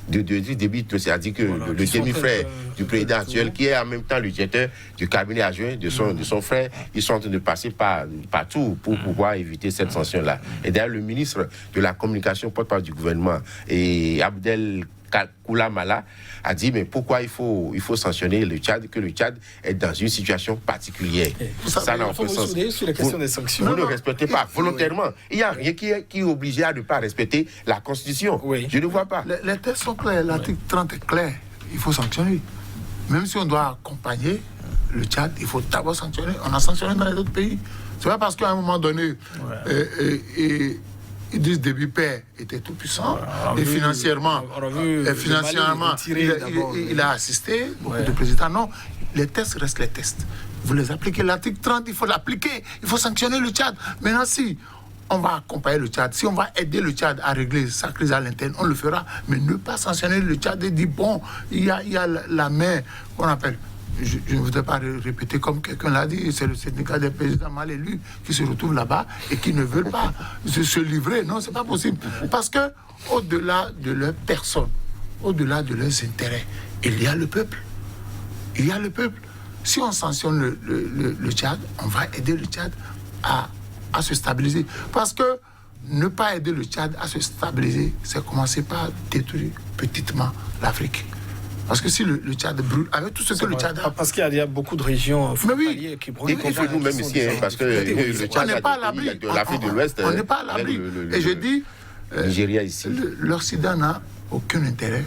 de Déby, c'est-à-dire que le demi-frère du président actuel, qui est en même temps le directeur du cabinet adjoint de son frère, ils sont en train de passer partout pour pouvoir éviter cette sanction-là. Et d'ailleurs, le ministre de la communication, porte-parole du gouvernement, et Abdel Koulamala, a dit mais pourquoi il faut sanctionner le Tchad, que le Tchad est dans une situation particulière. Ça n'a aucun sens. Sur la question des sanctions. Vous ne respectez pas volontairement. Il n'y a rien qui est obligé à ne pas respecter la Constitution. Oui. Je ne vois pas. Les textes sont clairs. L'article 30 est clair. Il faut sanctionner. Même si on doit accompagner le Tchad, il faut d'abord sanctionner. On a sanctionné dans les autres pays. C'est pas parce qu'à un moment donné, Idriss Déby père était tout puissant et financièrement, il a assisté beaucoup de présidents. Non, les tests restent les tests. Vous les appliquez. L'article 30, il faut l'appliquer. Il faut sanctionner le Tchad. Maintenant, si on va accompagner le Tchad, si on va aider le Tchad à régler sa crise à l'interne, on le fera. Mais ne pas sanctionner le Tchad et dire bon, il y a la main qu'on appelle. Je ne voudrais pas répéter comme quelqu'un l'a dit, c'est le syndicat des présidents mal élus qui se retrouvent là-bas et qui ne veulent pas se livrer. Non, c'est pas possible. Parce que au-delà de leur personne, au-delà de leurs intérêts, il y a le peuple. Il y a le peuple. Si on sanctionne le Tchad, on va aider le Tchad à se stabiliser. Parce que ne pas aider le Tchad à se stabiliser, c'est commencer par détruire petitement l'Afrique. Parce que si le Tchad brûle, avec tout ce que le Tchad a... Parce qu'il y a beaucoup de régions frontalières qui brûlent. Y compris nous-mêmes ici, parce que le Tchad n'est pas à l'abri de l'Afrique de l'Ouest. On n'est pas à l'abri. Et je dis, Nigeria ici. L'Occident n'a aucun intérêt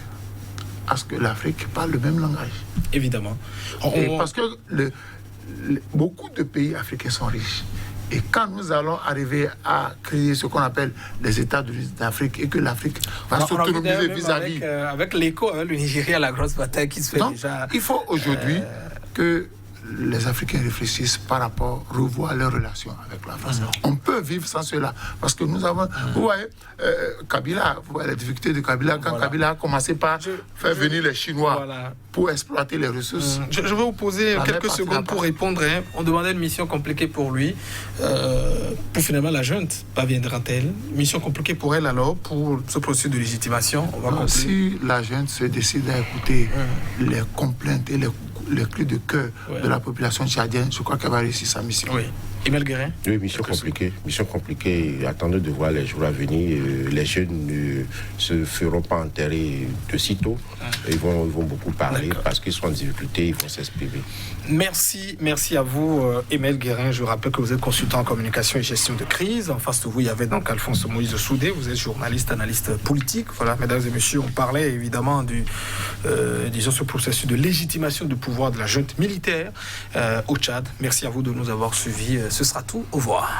à ce que l'Afrique parle le même langage. Évidemment. Parce que beaucoup de pays africains sont riches. Et quand nous allons arriver à créer ce qu'on appelle les États d'Afrique et que l'Afrique va s'autonomiser vis-à-vis... Avec l'écho, le Nigeria, la grosse bataille qui se fait. Donc, déjà... il faut aujourd'hui que les Africains réfléchissent par rapport, revoir leurs relations avec la France. On peut vivre sans cela, parce que nous avons, vous voyez, Kabila, vous voyez la difficulté de Kabila, quand Kabila a commencé par faire venir les Chinois pour exploiter les ressources. Je vais vous poser quelques secondes pour répondre. On demandait une mission compliquée pour lui. Pour finalement, la junte parviendra-t-elle? Mission compliquée pour elle alors, pour ce processus de légitimation. Si la junte se décide à écouter les complaintes et les cris de cœur de la population tchadienne, je crois qu'elle va réussir sa mission. Oui. Emile Guérin? Oui, mission compliquée. Attendez de voir les jours à venir. Les jeunes ne se feront pas enterrer de sitôt. Ils vont beaucoup parler parce qu'ils sont en difficulté, ils vont s'exprimer. Merci à vous, Emile Guérin. Je rappelle que vous êtes consultant en communication et gestion de crise. En face de vous, il y avait donc Alphonse Moïse Soudé. Vous êtes journaliste, analyste politique. Voilà, mesdames et messieurs, on parlait évidemment ce processus de légitimation du pouvoir de la junte militaire au Tchad. Merci à vous de nous avoir suivis. Ce sera tout. Au revoir.